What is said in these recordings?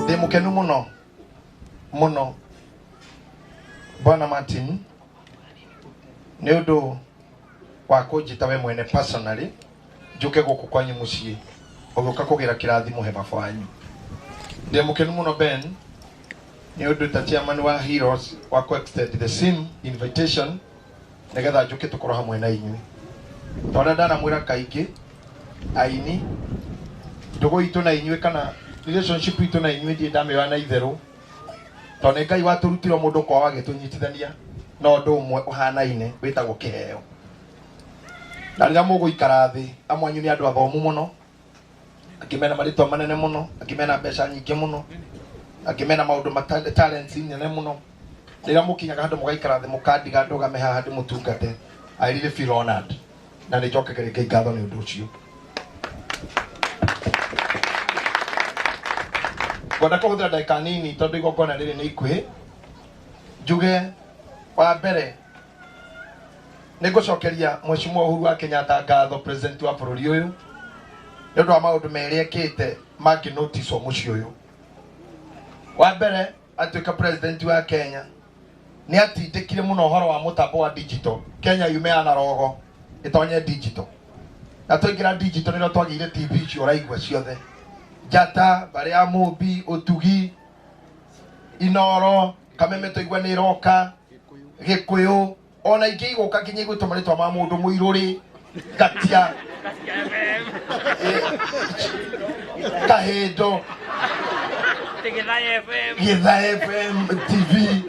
Demukenu muno Bwana Martin neudo wako jitawe mwene personally juke guku kwanyu muciĩ ogoka kugira kirathimo he baba wanyu. Demukenu muno Ben neudo ta chairman wa Heroes wako extend the same invitation negetha juke tukoro hamwe na inyuĩ tonda ndana mwira kaingĩ aini ndogo itu na inyuĩ kana relationship itu na inyuĩ ndi ndamĩwa na itherũ tondu Ngai waturutire mundu kwa wagitunyitithania no ndu umwe uhanaine witagwo kiheo na rĩrĩa mũgũikara thĩ amwanyu nĩ andũ athomu mũno akimena maritwa manene mũno akimena mbeca nyingĩ mũno akimena maũndũ talents nene mũno rĩrĩa mũkinyaga handũ mũgaikara thĩ mũkandiga ndũgame haha ndĩ mũtungate I really feel honored na nĩ njokagĩra Ngai ngatho nĩ ũndũ ũcio. Kwenda kũhũthĩra ndagĩka nini tondũ igongona rĩrĩ nĩ ikuhĩ njuge wa mbere nĩ ngũcokeria Mheshimiwa Uhuru wa Kenyatta ngatho president wa bũrũri ũyũ nĩ ũndũ wa maũndũ merĩ ekĩte mangĩ notice mũciĩ ũyũ. Wa mbere atuĩka president wa Kenya nĩ atindĩkire mũno ũhoro wa mũtambo wa digital. Kenya yume analogo itonye digital na tũingĩra digital nĩrĩo twagĩire TV cio ũraigua ciothe Jata, Baria Mobi, Otugi, Inoro, Kameme Toigwa Niroka, Gikuyu, ona ingĩ igoka kinya igũtũma rĩtwa ma mũndũ mũirũrĩ Gatia Kahedo Githae FM TV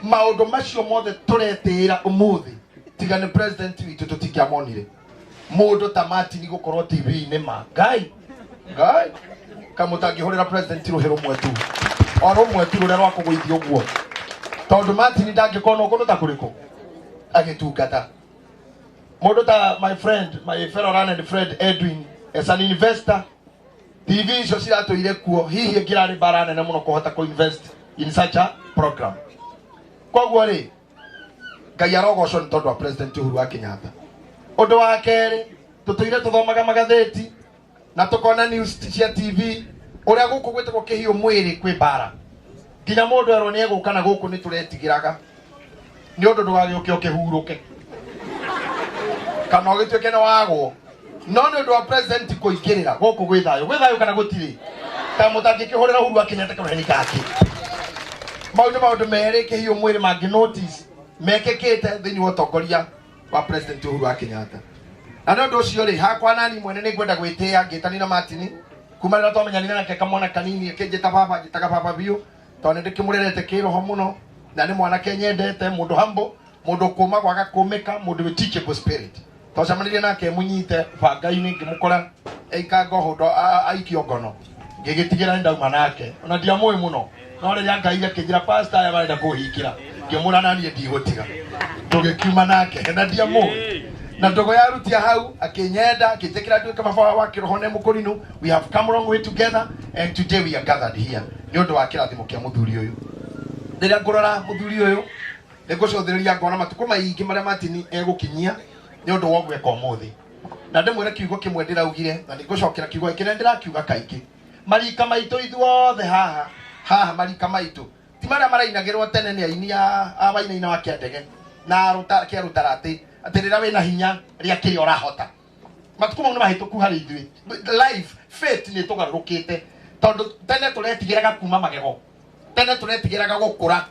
maũndũ macio mothe tũretĩĩra ũmũthĩ tiga nĩ president witũ tũtingĩamonire mũndũ ta Martin gũkorwo TV-inĩ ma Ngai kamutangihurira president ruhero mwetu oro mwetu rũrĩa rwa kũgũithia ũguo tondũ Martin ndangĩkona ũkũndũ ta kũrĩkũ agĩtungata mũndũ ta my friend my fellow learned friend Edwin as an investor TV icio ciratũire kuo hihi ngĩrarĩ bara nene mũno kũhota kũ-invest in such a program. Koguo rĩ Ngai arogocwo nĩ tondũ wa president Uhuru wa Kenyatta. Ũndũ wa kerĩ tũtũire tũthomaga magathĩti na tukona news cia TV uria guku gwitagwo kihio mwiri kwi bara nginya mundu erwo ni eguka na guku ni turetigiraga ni undu ndugagĩũke ũkĩhuruke kana ũgĩtuĩke nĩ wagwo no nĩ ũndũ wa president kũingĩrĩra guku gwĩ thayũ kana gũtirĩ ta mũtangĩkĩhũrĩra Uhuru wa Kenyatta kana ni gake maũndũ merĩ kihio mwiri mangĩ notice mekĩkĩte thĩinĩ wa ũtongoria wa president Uhuru wa Kenyatta. Na nĩ ũndũ ũcio rĩ hakwa nani mwene nĩ ngwenda gwĩtĩĩa ngĩtanina Martin kuma rĩrĩa twamenyanire nake kamwana kanini akĩnjĩta baba njĩtaga baba biũ tondũ nĩ ndĩkĩmũrerete kĩroho mũno na nĩ mwanake nyendete mũndũ humble mũndũ kũma gwaga kũmĩka mũndũ wĩ teachable spirit twacemanirie nake mũnyite banga-inĩ ngĩmũkora eikanga ũhũndo aikio ngono ngĩgĩtigĩra nĩ ndauma nake ona ndiamũĩ mũno no rĩrĩa Ngai akĩnjĩra pastor aya marenda kũhingĩra ngĩmũra naniĩ ndigũtiga tũgĩkiuma nake na ndiamũĩ na ndogo ya rutia hau akinyenda akitekira nduĩke baba wa kĩroho ne mũkũrinũ. We have come a long way together and today we are gathered here nĩ ũndũ wa kĩrathimo kĩa mũthuri ũyũ. Rĩrĩa ngũrora mũthuri ũyũ nĩ ngũcũthĩrĩria ngona matukũ maingĩ marĩa Martin egũkinyia nĩ ũndũ wa gwĩka ũmũthĩ na ndĩmwĩre kiugo kĩmwe ndĩraugire na nĩ ngũcokera kiugo kĩrĩa ndĩrakiuga kaingĩ marika maitũ ithuothe haha marika maitũ ti marĩa marainagĩrwo tene nĩ aini a wainaina wa Kĩandege na kĩarutaratĩ atĩ rĩrĩa wĩna hinya rĩa kĩrĩa ũrahota matukũ mau nĩ mahĩtũku harĩ ithuĩ life faith nĩ tũgarũrũkĩte tondũ tene tũretigĩraga kuma magego tene tũretigĩraga gũkũra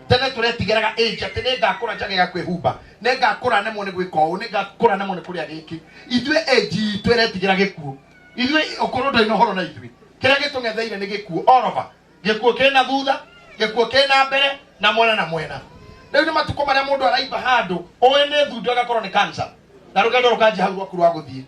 tene tũretigĩraga age atĩ nĩ ngakũra njage kwĩhumba nĩ ngakũra nemwo nĩ gwĩka ũũ nĩ ngakũra nemwo nĩ kũrĩa gĩkĩ ithuĩ age itũ ĩretigĩra gĩkuũ ithuĩ ũkũrũ ndũrĩ na ũhoro na ithuĩ kĩrĩa gĩtũng'etheire nĩ gĩkuũ all over gĩkuũ kĩna thutha gĩkuũ kĩna mbere na mwena rĩu nĩ matukũ marĩa mũndũ araimba handũ ũĩ nĩ thundu agakorwo nĩ cancer na rũgendo rũkanjia hau rwaku rwa gũthiĩ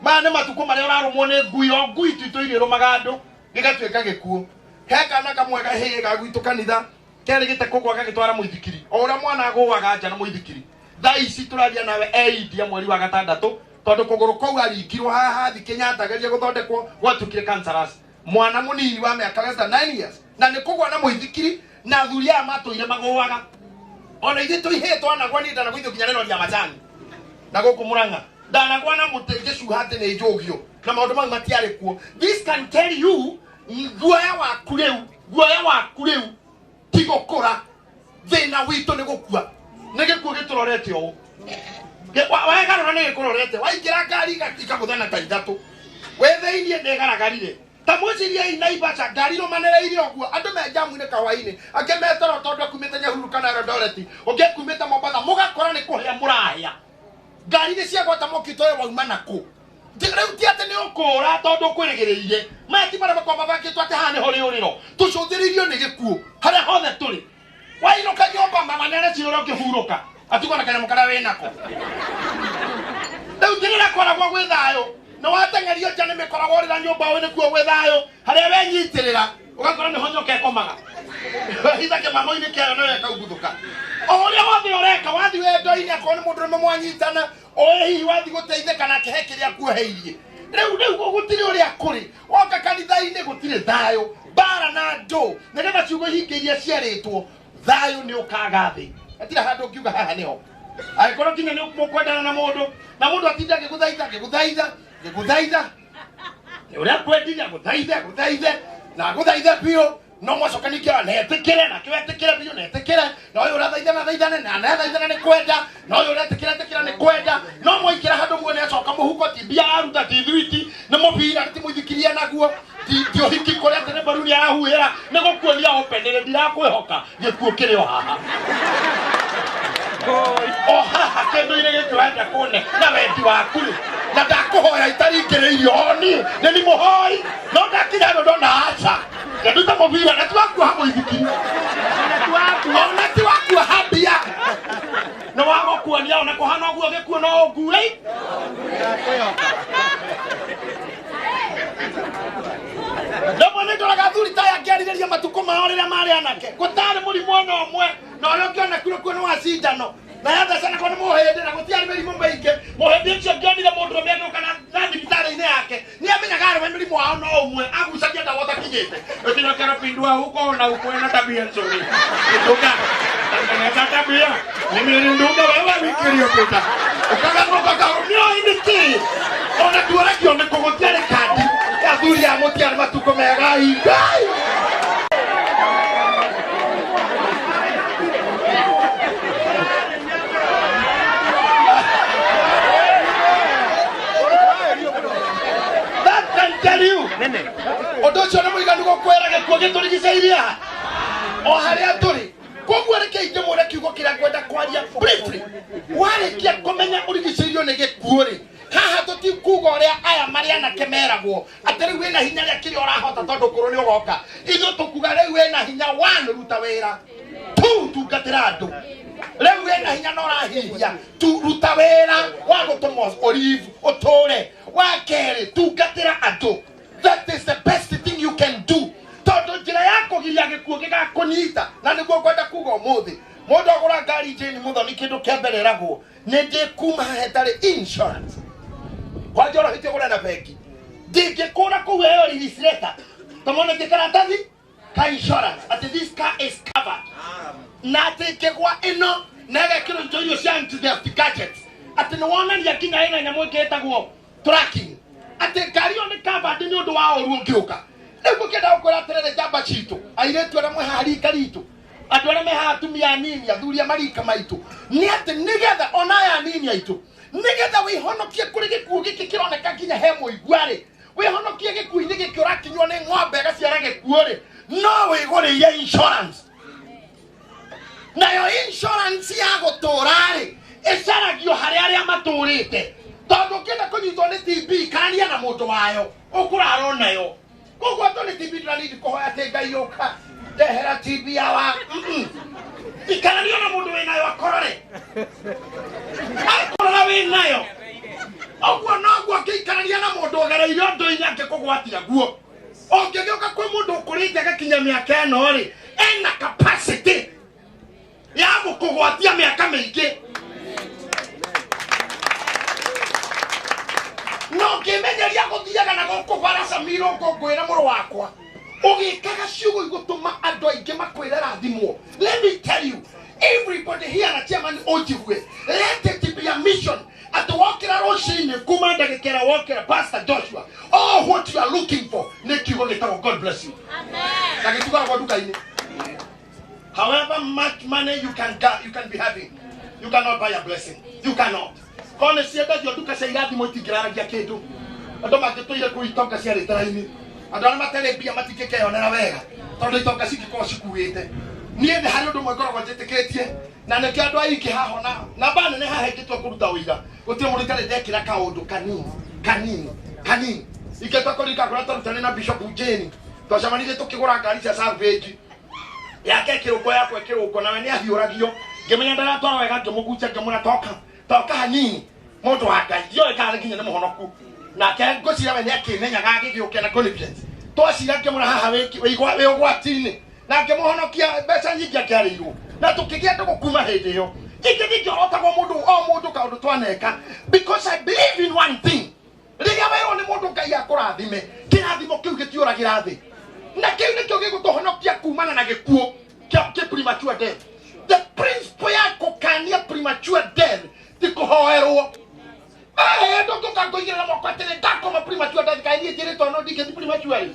maya nĩ matukũ marĩa ũrarũmwo nĩ ngui itũ irĩrũmaga andũ gĩgatuĩka gĩkuũ he kana kamwe gahĩĩ ga gwitũ kanitha kerĩ gĩte kũgwa gagĩtwara mũithikiri o ũrĩa mwana agũaga nja na mũithikiri thaa ici tũraria nawe India mweri wa gatandatũ tondũ kũgũrũ kũu aringirwo haha thi Kenyatta geria gũthondekwo gwatuĩkire cancerous mwana mũnini wa mĩaka less than 9 years na nĩ kũgwa na mũithikiri na athuri aya matũire magũaga ona ithuĩ tũihĩtwo anagwa niĩ ndanagwa ithuĩ nginya rĩroria macani na gũkũ Mũrang'a ndanagwa na mũtĩ ngĩcuha atĩ nĩ njũgio na maundu mau matiare kuo. This can tell you guoya wa kureu tigokora thina witu ni gukua ni gikuo giturorete o wagarora ni gikurorete waingira ngari ikaguthana ta ithatu wetheirie ndigaragarire ta mwiciria Naivasha ngari rumanereire oguo andu menjamu-ini kawaini ange metoro tondu kumite Nyahururu kana Eldoret unge kumite Mombasa mugakora ni kuhia murahia ngari ni ciagwata mokito yo wauma naku Rĩu ti atĩ nĩ ũkũra tondũ kwĩrĩgĩrĩire mati bara makwamba bakĩtwo atĩ haha nĩho rĩũrĩro tũcũthĩrĩirio nĩ gĩkuũ harĩa hothe tũrĩ wainũka nyũmba manene ciũra ũkĩhurũka atigwo na kanyamũ karĩa wĩnako rĩu tigĩra koragwo gwĩ thayũ na wateng'erio nja nĩ mĩkoragwo rĩra nyũmba ũyũ nĩkuo gwĩ thayũ harĩa wenyitĩrĩra ũgakora nĩho nyoka ĩkomaga hitha kĩmamo-inĩ kĩayo nayo ĩkaumbuthũka o ũrĩa wothe ũreka wathi wendo-inĩ akorwo nĩ mũndũ rĩmwe mwanyitana oe hihi wathi gũteithĩka na kĩhe kĩrĩa akuoheirie rĩu gũtirĩ ũrĩa kũrĩ woka kanitha-inĩ gũtirĩ thayũ mbara na ndũ nĩgetha ciugo hinge iria ciarĩtwo thayũ nĩ ũkaga thĩ atira handũ ũngiuga haha nĩho angĩkorwo nginya nĩ mũkwendana na mũndũ atinda ngĩgũthaitha ũrĩa kwendithia gũthaithe na gũthaithe biũ no mwacokanĩkia netĩkĩre na kĩwetĩkĩre biũ netĩkĩre na ũyũ ũrathaithana na nethaithana nĩ kwenda na ũyũ ũretĩkĩra nĩ kwenda no mwaingĩra handũ muone acoka mũhuko ti mbia aruta ti thwiti nĩ mũbira ti mũithikirie naguo ti ũhiki kũrĩa atĩ nĩ mbaruni arahuhĩra nĩ gũkuonia openere ndirakwĩhoka gĩkuũ kĩrĩ o haha o haha kĩndũ-inĩ gĩkĩ wenda kũne na wendi waku rĩ na ndakũhoya itaringĩrĩirio ni nĩ mũhoi no ndakinya handũ ndona aca nduta mũbira na ti wakuoha mũithikiri ona ti wakuoha mbia nĩ wagũkuonia ona kũhana ũguo gĩkuũ no ũngue Ndamwe nĩ ndoraga thuri taya ngĩarirĩria matukũ mao rĩrĩa marĩ anake gũtarĩ mũrimũ ona ũmwe na ũrĩa ũngĩona kuo nĩ wa cindano na yathecana ko nĩ mũhĩndĩ na gũtiarĩ mĩrimũ mĩingĩ mũhĩndĩ ũcio ngĩonire mũndũ ũmĩagĩũka na thibitarĩ-inĩ yake nĩ amenyaga arĩ mũrimũ wao no ũmwe agucagia ndawa ũtakinyĩte ũtinokera pindua huko na uko na tabia nzuri nduga tangeneza tabia mimi ni nduga wewe wikirio pita ukagaruka kaunio indiki ona tuora kione kũgũtiarĩ kandi ya thuri ya mũtiarĩ matukũ mega hingai Ondo cio nĩ mũiganu gũkwĩra gĩkuũ gĩtũrigicĩirie haha o harĩa tũrĩ koguo reke ingĩmwĩre kiugo kĩrĩa ngwenda kwaria briefly warĩkia kũmenya ũrigicĩirio nĩ gĩkuũ rĩ haha tũtikuga ũrĩa aya marĩ anake meragwo atĩ rĩu wĩna hinya rĩa kĩrĩa ũrahota tondũ kũrũ nĩ ũgoka ithuĩ tũkuga rĩu wĩna hinya ruta wĩra tungatĩra andũ rĩu wĩna hinya na ũrahihia ruta wĩra wa gũtũma Olive ũtũre wa kerĩ tungatĩra andũ. That is the best thing you can do. Tondu njira ya kugiria gikuo gigakũnyita na niguo ngwenda kuga ũmũthĩ mũndũ agũra ngari Jane Muthoni kĩndũ kĩa mbere eragwo nĩ ndĩkuma hatarĩ insurance kwa njorohĩtie gũra na bengi ndingĩkũra kũu ĩyo registrator tũmone kĩkaratathi ka insurance atĩ this car is covered na atĩ ngĩgwa ĩno na ĩgekĩrwo indo icio cia anti-theft gadgets atĩ nĩ wonania nginya ĩna nyamũ ĩngĩ ĩtagwo tracking atĩ ngari ĩyo nĩ covered nĩ ũndũ wa ũru ũngĩũka rĩu ngũkĩenda gũkwĩra atĩrĩrĩ njamba citũ airĩtu arĩa mwĩ haha rika ritũ andũ arĩa me haha atumia anini athuri a marika maitũ nĩ atĩ nĩgetha ona aya anini aitũ nĩgetha wĩhonokie kũrĩ gĩkuũ gĩkĩ kĩroneka nginya he mũigua-rĩ wĩhonokie gĩkuũ-inĩ gĩkĩ ũrakinywo nĩ ng'ombe ĩgaciara gĩkuũ-rĩ no wĩgũrĩire insurance nayo insurance ya gũtũra-rĩ ĩcaragio harĩ arĩa matũrĩte tondũ ũkĩenda kũnyitwo nĩ TB karania na mũndũ wayo ũkũrarwo nayo koguo andũ nĩ TB ndũranidi kũhoya atĩ Ngai ũka ndehera TB yawa ikaranio na mũndũ wĩnayo akorore akorora wĩnayo ũguo noguo akĩikarania na mũndũ ũgereire ũndũ-inĩ angĩkũgwatia guo ũngĩgĩũka kwĩ mũndũ ũkũrĩte agakinya mĩaka ĩno-rĩ ena capacity ya gũkũgwatia mĩaka mĩingĩ no ngĩmenyeria gũthiaga na gũkũ bara Samiro ngũkwĩra mũrũ wakwa ũgĩkaga ciugo igũtũma andũ aingĩ makwĩre rathimwo. Let me tell you, Everybody here na chairman Ojibwe. Let it be a mission. At the Walkera Roshine, Kumanda Kera Walkera, Pastor Joshua. All what you are looking for. God bless you. Amen. However much money you can be having, you cannot buy a blessing. You cannot. Kone siega yo duka seiradi mo tigrara ya kedu. Adoma ke to ile ku itoka sia retraini. Adona matele bia matike ke ona vega. Todo itoka siki ko sikuete. Nie ne haro do mo goro wajete ketie. Na ne kia do ai ke ha hona. Na ba ne ha heke to kuruta oiga. Otie mo rikale de kira ka odo kanini. Ike to ko rika ko to tane na Bishop Ujeni. To jamani de to ke gora gari sia salvage. Ya ke kiroko ya ko kiroko na ne ahioragio. Gemenya ndara to wega gemugucha gemuna toka hanini moto akai yo ka nginya ne mohonoku na ke ngosira we ne ke nenya ga gigi ukena confidence to asira ke mura haha we gwatini na ke mohonokia besa nyiki ke ariru na tukigia to kuma hede yo ikidi jorota go mudu ka udu twaneka because I believe in one thing riga we oni mudu ka ya kurathime kirathimo kiu gitiura kirathi na kiu ne kio gigutohonokia kumana na gikuo ke premature death. The principle ya kokania premature death tiko hoero don't go to na mokwatele dako ma premature death ka ni dire to no dike premature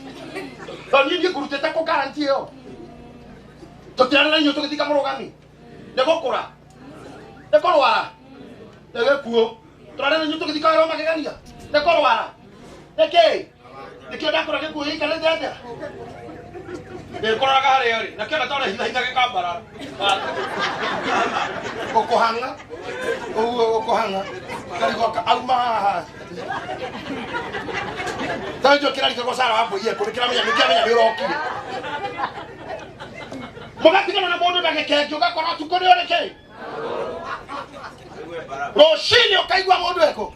to ni ni kuruteta ko garantie yo to tiana nyo to kitika morogami de kokora de korwara de kuo trana nyo to kitika ro makegania de korwara de ke dako ke kuo ikale de kora ka hare na kena tore hita ke kabara kokohanga kali ko alma tanjo kila liko sara hapo ye ko kila menya biroki mogati kana bodo da ke joka kora tukoni ole ke roshini okaigwa modo eko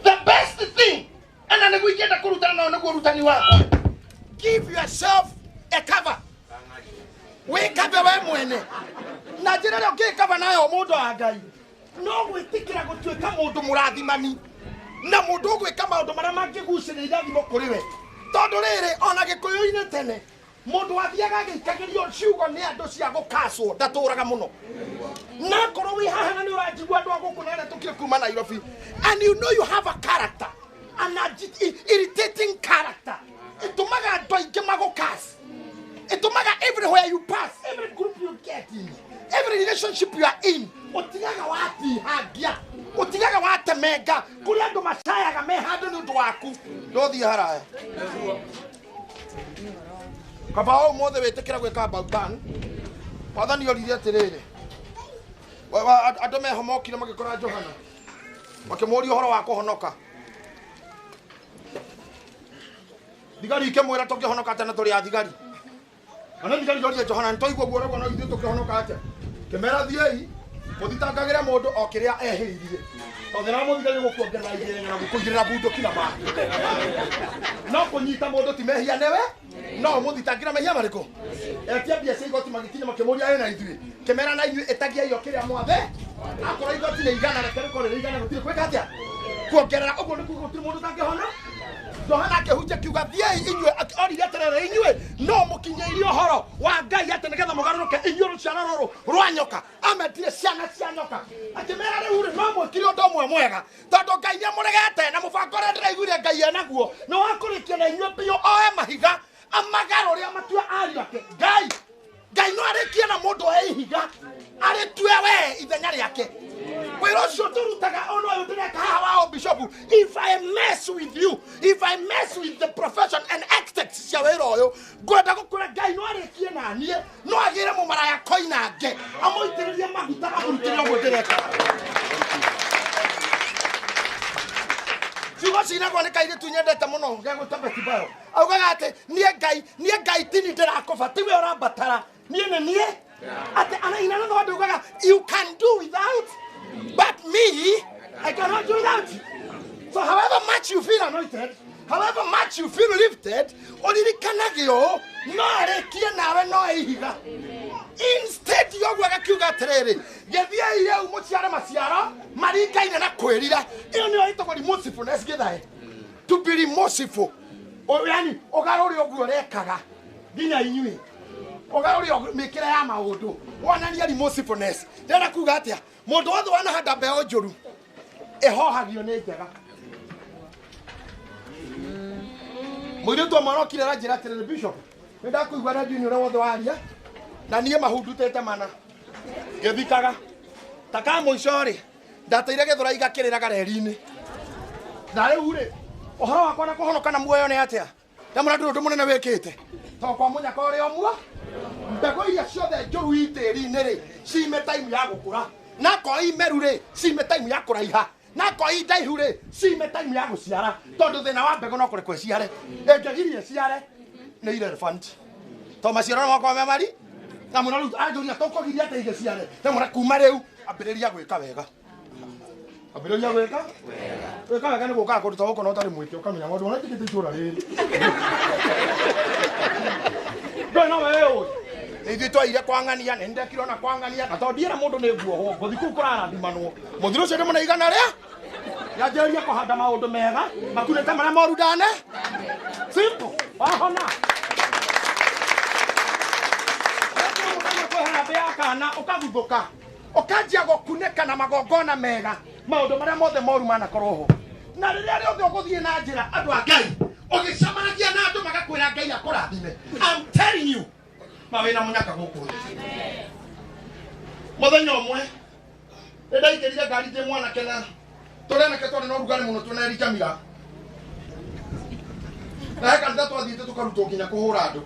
the best thing ana ne kuikenda kurutana na kurutani wako give yourself a cover. We cover we mwene. Na jira leo ke cover nayo mudo agai. No we tikira go tueka mudo murathi mani. Na mudo gwe kama ndo mara mange gusire irathi mokuriwe. Tondu riri ona gikuyu ine tene. Mudo athiaga gikagerio ciugo ni andu cia gukaswo ndaturaga muno. Na koro we haha na ni urajigwa andu agukunana tukire kuma Nairobi. And you know you have a character. An irritating character. Itumaga andu aingi magukas. Itumaga everywhere you pass, every group you get in, every relationship you are in. Otigaga wati hagia, otigaga wate mega. Kuria ndo mashaya ga mehado ni duaku. Dothi haraya. Kabao mothe wetekera gweka bautan. Wathani yoririe atiriri. Andu mehomokire magikora Johana. Makimuri uhoro wa kuhonoka. Thigari ikemwira tukihonoka tena turi athigari. Ana thigari joria Johana ntoigwo guoro gono ithu tukihonoka ate. Kemera thiei muthitangagire mundu okiria ehiririe. Tothera muthigari gukuongerera igere na gukuigirira bundu kila ma. No kunyita mundu ti mehia newe. No muthitangira mehia mariko. Etia biasa igoti magitinye makemuria ena ithui. Kemera na ithui etagia iyo kiria mwathe. Akora igoti ne igana na kere kore igana gutire kweka atia. Kuongerera uguo ni kugutire mundu tangihona. Johana kehuja kiuga thiei inywe orire aterere inywe no mukinyeirio horo wa Ngai ate nigetha mugaruruke inywe ruciara ruru rwanyoka ametire ciana cia nyoka akimera riu no mwikire undu umwe mwega tondu Ngai ni muregete na mubango ria ndiraiguire Ngai enaguo ni wakurikia na inywe pio oe mahiga amagaro ria matua ari ake Ngai no arikie na mundu e ihiga aritue we ithenya riake wero cio turutaga ono uyu ndireka hawa o bishop if I mess with you, if I mess with the profession and ethics cia wero uyu ngwenda gukura Ngai no arikie na nie no agire mu maraya koina nge amuitiririe maguta amurutire uguo ndireka Ciugo cinagwo nĩ kairĩtu nyendete mũno gegwĩtwo Betty Bayo augaga atĩ niĩ Ngai tini ndĩrakũba tiwe ũrambatara niĩ nĩ niĩ atĩ anaina no ndaugaga you can do without but me I cannot do without you. So however much you feel anointed, however much you feel lifted, olirikanagio no arekie nawe no ihiga. Instead yogu agakiuga atiriri gethie ire umuciara maciaro maringaine na kwirira iyo niyo itagwo remorsefulness githae to be remorseful yani ogaruri oguo rekaga nginya inyui Ogauri mikira ya maundu. Wana ni remorsefulness. Ndenda kuga atia. Mundu wothe wana handa mbeo njuru. Ehohagio ni njega. Muiritu amwana okire njira atiriri bishop. Nenda kuigua radio ni uria wothe waria. Na nie mahundutete mana. Ngethikaga. Taka muicori. Ndateire githura igakiriraga reri-ini. Na riu ri. Ohoro wakwa na kuhonoka na muoyo ni atia. Ndamura ndu munene wikite. To kwa munyaka uri omwe. Mbego iria ciothe njuru itiri-ini ri. Cime time ya gukura. Na ko imeru ri. Cime time ya kuraiha. Na ko indaihu ri. Cime time ya guciara. Tondu thina wa mbego no kuri kwiciare. Engegirie ciare. Ni irrelevant. To maciaro makwa me mari. Na muna riu anjuria tokogiria ate igiciare. Ndamura kuma riu ambiriria gwika wega. Ambiriria gwika wega. Gwika wega ni guka kuruta goko no tari mwike ukamenya ngondu ona tikite icura riri. Ndona wewe. Ithu twaire kwangania nende kirona kwangania na tondiera mundu ni guoho ngothi ku kurarathimano muthiru cio ndimuna igana ria yajeria kuhanda maundu mega makunete maria moru ndane simple wahona kana ukaguthuka ukanjia gukuneka na magongona mega maundu maria mothe moru manakorwo ho na riria riothe uguthie na njira andu a Ngai ugicamanagia na andu magakwira Ngai akurathime. I'm telling you mawina munyaka guku muthenya umwe ndaikirire ngari je mwana kena turena ke tore no rugari muno tuneri kamira na heka ndato athite tukaruto kinya kuhura andu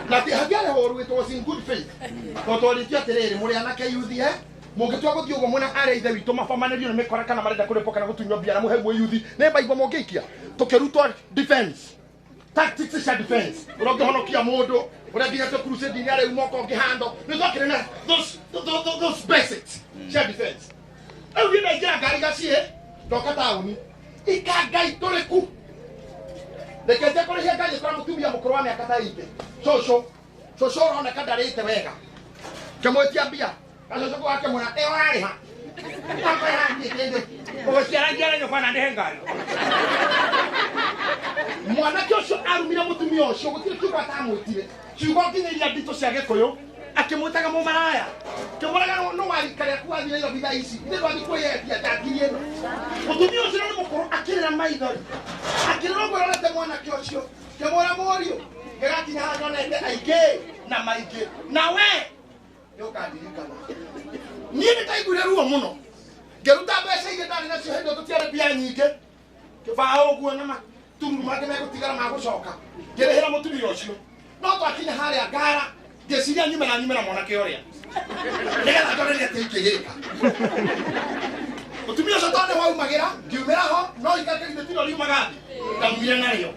na ti hagiare horu it was in good faith to toritia terere muri anake yuthi mungitwa guthio ugo mwena are ithe witu mafamanirio ni mikora kana marenda kuripoka na gutunywa bia na muhegwo yuthi ne baigwa mongikia tukirutwa defense tactics ya defense uroge honokia mundu uroge nyato crusade ni are umoko ngihando ni thokire na those basics ya defense au ni ngira gari gacie ndoka tauni ikagai toreku lekeje kore hia gari kwa mutumia mukuru wa miaka taite shosho ona kadarite wega kemotia bia kacoco wake mwana wari ha apa ya ndikende ogociara ngiara nyofana ndehengayo mwana kyoco arumire mutumia ucio gutire kiugo atamwitire kiugo nginyiria ndito cia gikuyu akimwitaga mumaraya kimuraga no warikaria kuathire iro bitha ici ni rwathi kuyetia takirie mutumia ucio ni mukuru akirira maithori akirira ngororete mwana kyoco kimura morio ngirakinya hanyonete aige na maige na we yokadirikana niĩ nĩtaiguire ruo mũno ngĩruta mbeca ingĩ ndarĩ nacio hĩndĩ tũtiarĩ mbia nyingĩ kĩbao ũguo na matururu mangĩ megũtigara ma gũcoka ngĩrĩhĩra mũtumia ũcio no twakinya harĩa ngara ngĩciria nyimera mwanake ũrĩa nĩgetha ndorere atĩ ingĩgĩka mũtumia ũcio tondũ waumagĩra ngiumĩra ho no ikakĩgithĩ tiro riumaga thĩ ndaumire narĩo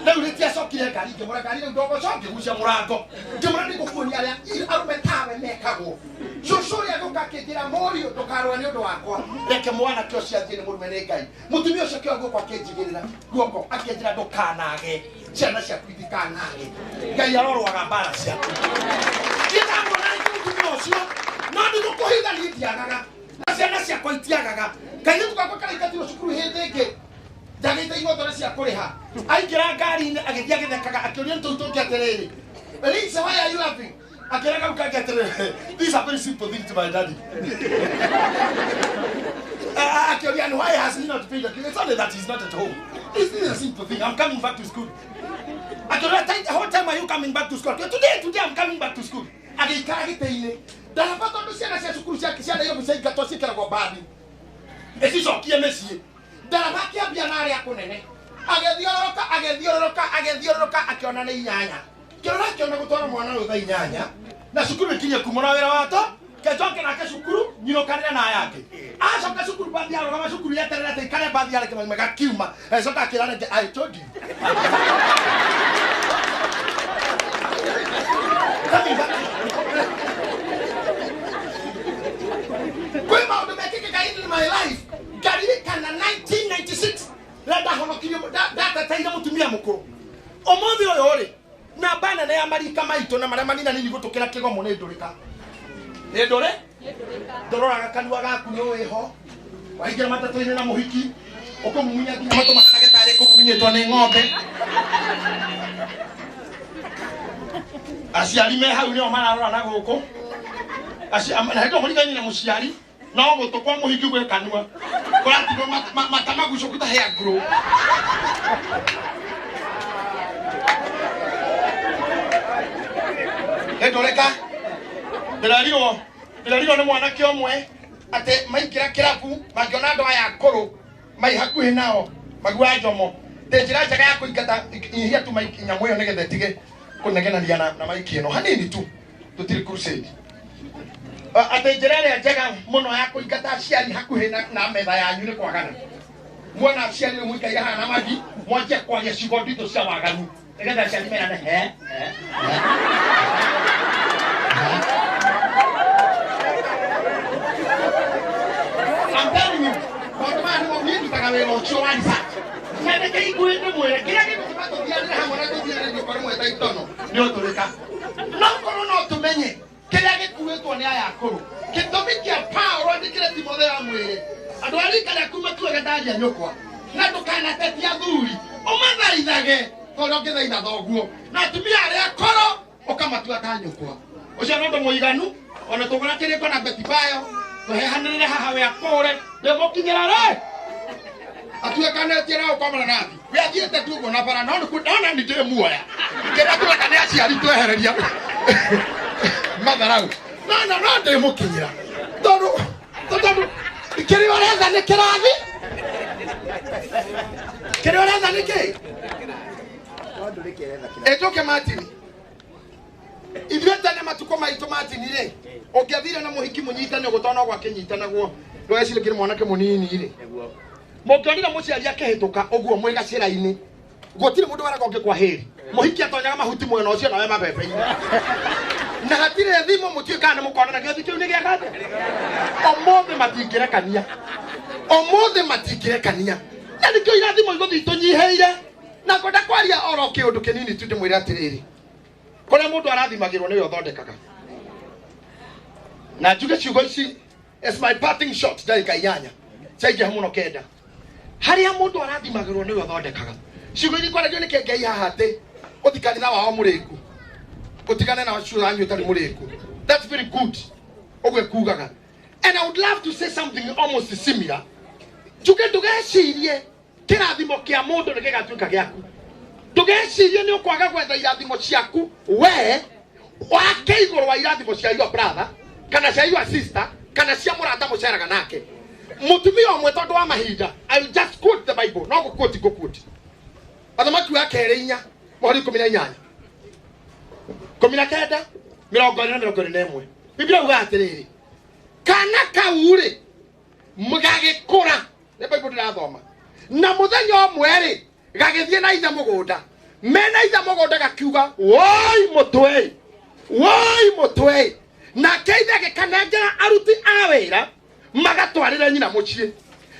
rĩu rĩtiacokire ngari ngĩmũra ngari rĩu ndogoco ngĩgucia mũrango ngĩmũra nĩngũkuonia arĩa arũme tawe mekagwo cũcũ ũrĩa gũka akĩnjĩra mũriũ ndũkarũa nĩ ũndũ wakwa reke mwanake ũcio athiĩ nĩ mũrume nĩ Ngai mũtumia ũcio kĩo guoko akĩnjigĩrĩra guoko akĩnjĩra ndũkanage ciana ciaku itikanage Ngai arorwaga mbara ciaku ndĩramwona nĩ mũtumia ũcio no nĩgũkũhithania ndiagaga na ciana ciakwa itiagaga kairĩtu gakwa karaingatirwo cukuru hĩndĩ ĩngĩ ndagĩte igotore cia kũrĩha aingĩra ngari-inĩ agĩthiĩ agĩthekaga akĩũria tũu tũngĩ atĩrĩrĩ Lisa, why are you laughing? Akĩraga ũkanga atĩrĩrĩ this is a very simple thing to my daddy akĩũria and why has he not paid the bill? It's only that he's not at home. This is a simple thing. I'm coming back to school. Akĩũria how time are you coming back to school? Today I'm coming back to school. Agĩikara gĩtĩ-inĩ ndanapata ũndũ ciana cia cukuru ciana iyo mbica ingatwo ciĩkĩragwo mbathi ĩcicokie mĩciĩ ndarabakia mbia na arĩa kũnene agĩthiũrũrũka akĩona nĩ inyanya kĩona gũtwara mwana ũyũ thaa inyanya na cukuru ĩkinye kuma na wĩra wato kecoke nake cukuru nyinũkanĩre na yake acoka cukuru mbathi arũgama cukuru yeterere atĩ ikare mbathi yareke maimega kiuma acoka akĩra rĩngĩ I told you kwĩ maũndũ mekĩkĩka in my life ngaririkana 1996 ndahonokirio ndateteire mũtumia mũkũrũ ũmũthĩ ũyũ rĩ namba nene ya marika maitũ na marĩa manina nini gũtũkĩra kĩgomo nĩ ndũrĩka nĩ ndũrĩ ndũroraga kanua gaku nĩ wĩho waingĩra matatũ-inĩ na mũhiki ũkũmumunya nginya matũ makanage tarĩ kũmumunyĩtwo nĩ ng'ombe aciari me hau nio mararora na guku na ndo muri gani na muciari no gutu kwa muhiki gwe kanua kuratigo matamaguco kuta hair grow edoreka Ndĩrarirwo nĩ mwanake ũmwe atĩ maikĩra kĩrabu mangiona andũ aya akũrũ mai hakuhĩ nao magua njomo ndĩ njĩra njega ya kũingata ihia tu nyamũ ĩyo nĩgetha ĩtige kũnegenania na maiki ĩno hanini tu tũtirĩ crusade atĩ njĩra ĩrĩa njega mũno ya kũingata aciari hakuhĩ na metha yanyu nĩ kwagana muona aciari rĩu mũikaire haha na magi mwanjie kwaria ciugo nditũ cia waganu nĩgetha aciari merane I'm telling you, what man who needs to have a show answer. Never take away the way. Get it to the other hand when I do the other one with a tunnel. No to the car. No, not to many. Can I get to it on the Ayako? Can to make your power on the creative mother way? I don't think I come to a Dadia Yoko. Not to kind of take the Aduri. Oh, my is again. For not getting that dog. Not to be a color or come to a Tanyoko. Was you not a Moiganu? On a Toganaki on a Betty Bio? Hanene hawe akore de mokinyera re atuwe kana tira ukomana nathi we athiete tugo na bara no kudona ni de muoya kenda tuwe kana aciari twehereria matharau no de mokinyera tondu kiri oretha ni kirathi kiri oretha ni ki etoke matini Iveta ne matuko maito matini re ogiathire na muhiki munyitane gutona gwa kinyitana guo ndwecire kiri mwanake munini ire mukionira muciari akehituka uguo mwiga cira-ini gutire mundu waragoke kwa heri muhiki atonyaga mahuti mwena ucio nawe mabebe-ini na hatire thimo mutwikana ni mukona na gĩathĩ kĩu nĩ gĩakate ũmũthĩ matingĩrekania na nĩkĩo irathimo igũthiĩ tũnyiheire na ngwenda kwaria oro kĩũndũ kĩnini tu ndĩmwĩre atĩrĩrĩ kũrĩa mũndũ arathimagĩrwo nĩwe ũthondekaga na njuge ciugo ici as my parting shot ndagĩka 8 caingĩha mũno kenda harĩa mũndũ arathimagĩrwo nĩwe ũthondekaga ciugo ici kwaragio nĩ Ngai haha atĩ ũthikani na wao mũrĩku utigane na wachura wanyu tari mũrĩku. That's very good. Ogwe kugaga. And I would love to say something almost similar. Njuge ndũgecirie kĩrathimo kĩa mũndũ nĩgĩgatuĩka gĩaku. Ndũgecirie nĩ ũkwaga gwetha irathimo ciaku we wake igũrũ wa irathimo cia your brother kana cia your sister kana cia mũrata mũceraga nake. Mũtumia ũmwe tondũ wa mahinda, I will just quote the Bible. No gũquote gũquote. Athamaki wa kerĩ 4 mũhari 18 19 21 Biblia uga atĩrĩrĩ kana kaurĩ mũgagĩkũra nĩ Bible ndĩrathoma na mũthenya ũmwe rĩ gagĩthiĩ na ithe mũgũnda mena ithe mũgũnda gakiuga woi mũtwe na keithe gĩkanengera aruti a wĩra magatwarĩre nyina mũciĩ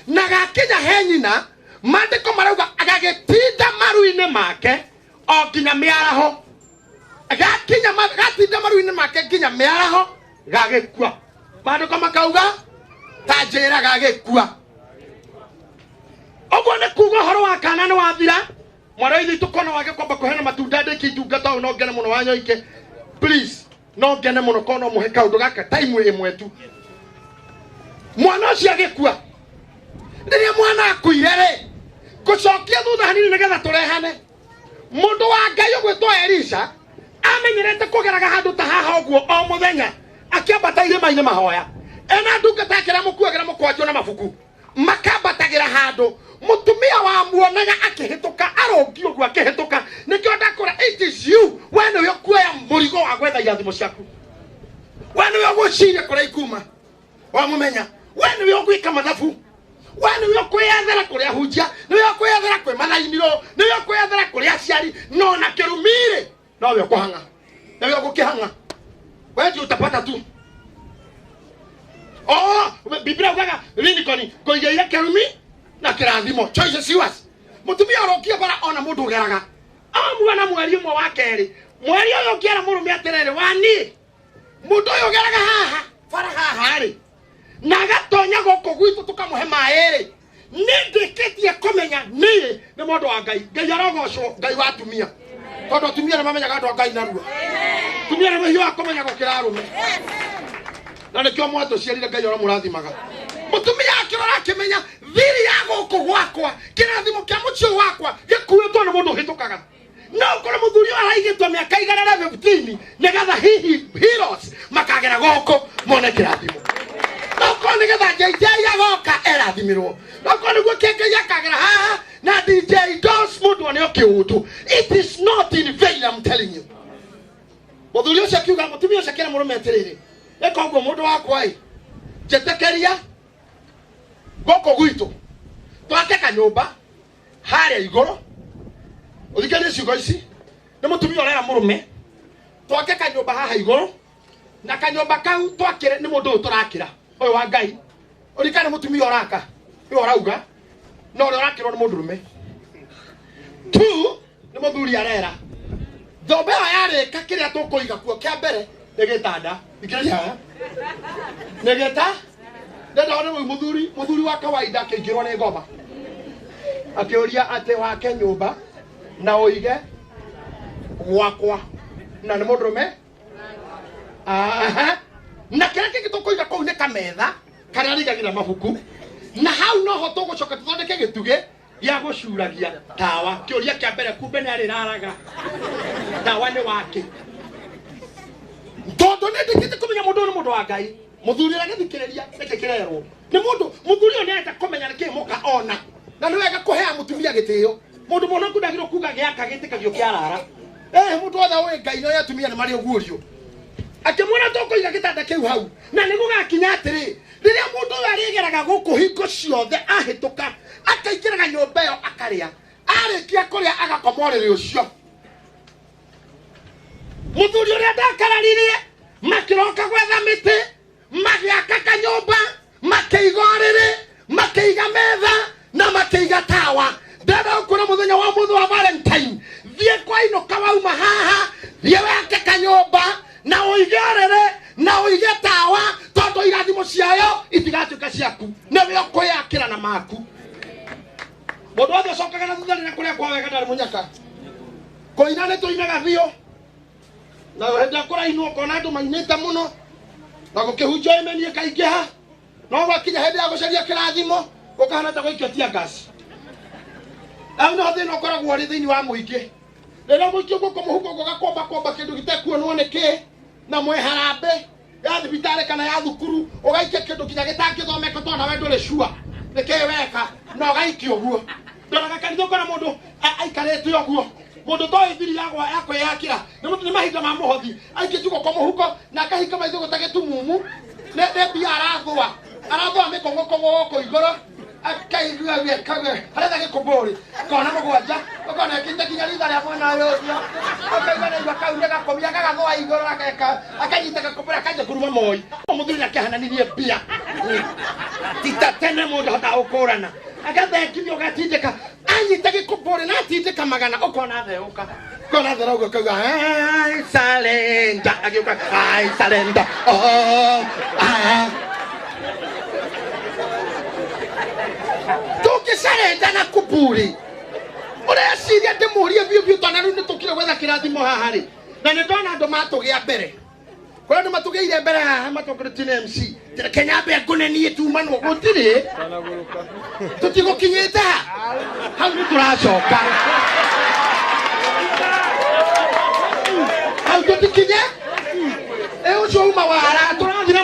na gakinya he nyina maandĩko marauga agagĩtinda maru-inĩ make o nginya mĩaraho gakinya gatinda maru-inĩ make nginya mĩaraho gagĩkua maandĩko makauga ta njĩra gagĩkua ũguo nĩ kuuga ũhoro wa kana nĩ wathira mwana ithuĩ tũkona wage kwamba kũheana matunda ndĩki itungata ũyũ no ngene mũno wanyoike please no ngene mũno kono mũhe kaũndũ gaka time ĩmwe tu mwana ũcio agĩkua rĩrĩa mwana akuire rĩ gũcokia thutha hanini nĩgetha tũrehane mũndũ wa Ngai ũgwĩtwo Elisha amenyerete kũgeraga handũ ta haha ũguo o mũthenya akĩambata irĩma-inĩ mahoya ena ndungata yake mũkuagĩra mũkwanjũ na mabuku makambatagĩra handũ mũtumia wa muonaga akĩhĩtũka arongi ũguo akĩhĩtũka nĩkĩo ndakũra it is you we nĩwe ũkuoya mũrigo wa gwetha irathimo ciaku we nĩwe ũgũciria kũrĩa ikuma wamũmenya we nĩwe ũgwĩka mathabu we nĩwe ũkwĩyethera kũrĩa hunjia nĩwe ũkwĩyethera kwĩ mathainiro nĩwe ũkwĩyethera kũrĩa aciari no na kĩrumire nowe ũkũhanga nĩwe ũgũkĩhanga we ndio utapata tu Biblia ugaga Lincoln kũigeire kĩrumi na kĩrathimo choices yours mũtumia ũrokia bara ona mũndũ ũgeraga amwana mweri ũmwe wa kerĩ mweri ũyũ ũkĩera mũrũme atĩrĩrĩ wani mũndũ ũyũ ũgeraga haha bara haha rĩ na gatonya gũkũ gwitũ tũkamũhe maĩ rĩ nĩndĩkĩtie kũmenya niĩ nĩ mũndũ wa Ngai Ngai arogocwo Ngai wa atumia tondũ atumia nĩ mamenyaga andũ a Ngai narua tumia na hiyo akomenya gukira arume na nikyo mwato ciarire Ngai ora murathimaga mutumia akirora akimenya thiri ya guku gwakwa kirathimo kia mucio wakwa gikuitwo ni mundu hitukaga no kora muthuri araigitwo miaka 15 nigetha hihi heroes makagera goko mone kirathimo no kora nigetha JJ agoka erathimirwo no kora niguo kenge yakagera haha na DJ Dos mundu one okiutu. It is not in vain, I'm telling you. Muthuri ucio akiuga mutumia ucio kira murume atiriri eka uguo mundu wakwa jetekeria goko gwitu twake kanyumba haria iguru uthikane ciugo ici ni mutumia urera murume twake kanyumba haha iguru na kanyumba kau twakire ni mundu turakira uyu wa Ngai urikane mutumia uraka uyu urauga no uri urakirwo ni mundu rume tu ni muthuri arera thombe yarika kiria tukuiga kuo kia mbere negitanda ikiranya negeta ndenda ona muthuri wa kawaida akingirwo ni ngoma akiuria ate wake nyumba na oige gwakwa na ni mundu rume na kira kingi tukuiga kuu ni kametha karia rigagira mabuku na hau no ho tugucoka tuthondeke gituge ya gucuragia tawa kiuria kia mbere kumbe ni ariraraga tawa ni wake tondu ndikite kumenya mundu ni mundu wa Ngai muthuri agithikiriria nikikirerwo ni mundu muthuri oni ata kumenya niki muka ona na ni wega kuhea mutumia gitio mundu mona kudagiro kuga giaka gitikagio kiarara mundu othe we Ngai no yatumia ni mari ogurio akimwona tokoiga gitanda kiu hau na ni gugakinya atiri riria mundu arigeraga guku hingo ciothe ahituka akaingiraga nyumba yo akaria arikia kuria agakomorere ucio muthuri uria ndakararirie makiroka gwetha miti magiaka kanyumba makiigorere makiiga metha na makiiga tawa ndenda ukura muthenya wa muthu wa Valentine thie kwa ino kawauma haha thie wake kanyumba na uigorere na uige tawa tondu irathimo ciayo itigatuka ciaku niwe ukuyakira na maku mundu othe cokaga na thutha na kuria kwa wega ndari munyaka koina ni tuinaga thio na henda kurainwo kona andu mainita muno na gukihunjia imeni kaingiha no gwakinya hindi ya gucaria kirathimo ukahana ta guikio tia gas au no thina ukoragwo ri thiini wa muingi rira muikio guko muhuko gugakomba kindu gitekuonwo niki na mwe harambe ya thibitari kana ya thukuru ugaikia kindu kinya gitangithomeka tondu we nduri shua niki weka na ugaikio guo ndoraga kanitha ukora mundu aikarete uguo mundu toi thiri yako yakira ni mahinda ma muhothi aikijugo kwa muhuko na kahika maitho gutagitumumu ne bia arathwa mikongo kongo igoro akaigua wekaga haratha gikumburi kona mugwanja ukona kinte kinya ritha ria mwana yothio akaigua na igwa kaunde gakomia gagathwa igoro akanyita gakumbura kanja kuruma moi muthuri akihananirie bia tita tene mundu hota ukurana agathekithio gatindika anyita gikumburi na tindika magana ukona theuka kona theuka kauga ai salenda agiuka ai salenda tukisarenda na kuburi uria ciria ndimurie biu tona riu nitukire gwetha kirathimo haha ri na ni ndona andu matugia mbere kwa andu matugeire mbere haha matokeretine MC Kenya be kunenie tumanwo gutiri tutigukinyite hau ni turacoka hau tutikinye ucio uma wara turathira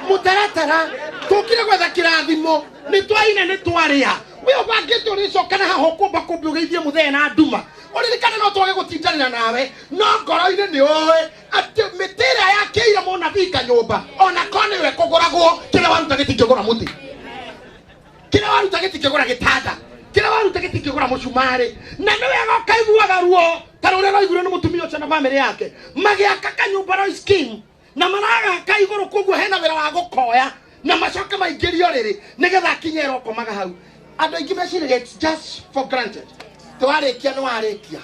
mutaratara tukire gwetha kirathimo ni twaina ni twaria we obangite uricokana haho kumba kumbugeithie muthee na nduma uririkane no twage gutindanira nawe no ngoro-ini ni oe ati mitira yakiire munabii kanyumba ona kone we kuguragwo kira waruta gitingigura muti kira waruta gitingigura gitanda kira waruta gitingigura mucumari na niwe gokaiguaga ruo taruria roigure ni mutumia ucio na family yake magiaka kanyumba ro scheme na maraga kaiguru kuguo hena wira wa gukoya na macoka maingirio riri nigetha kinyero komaga hau andu aingi meciraga it's just for granted twarikia no arikia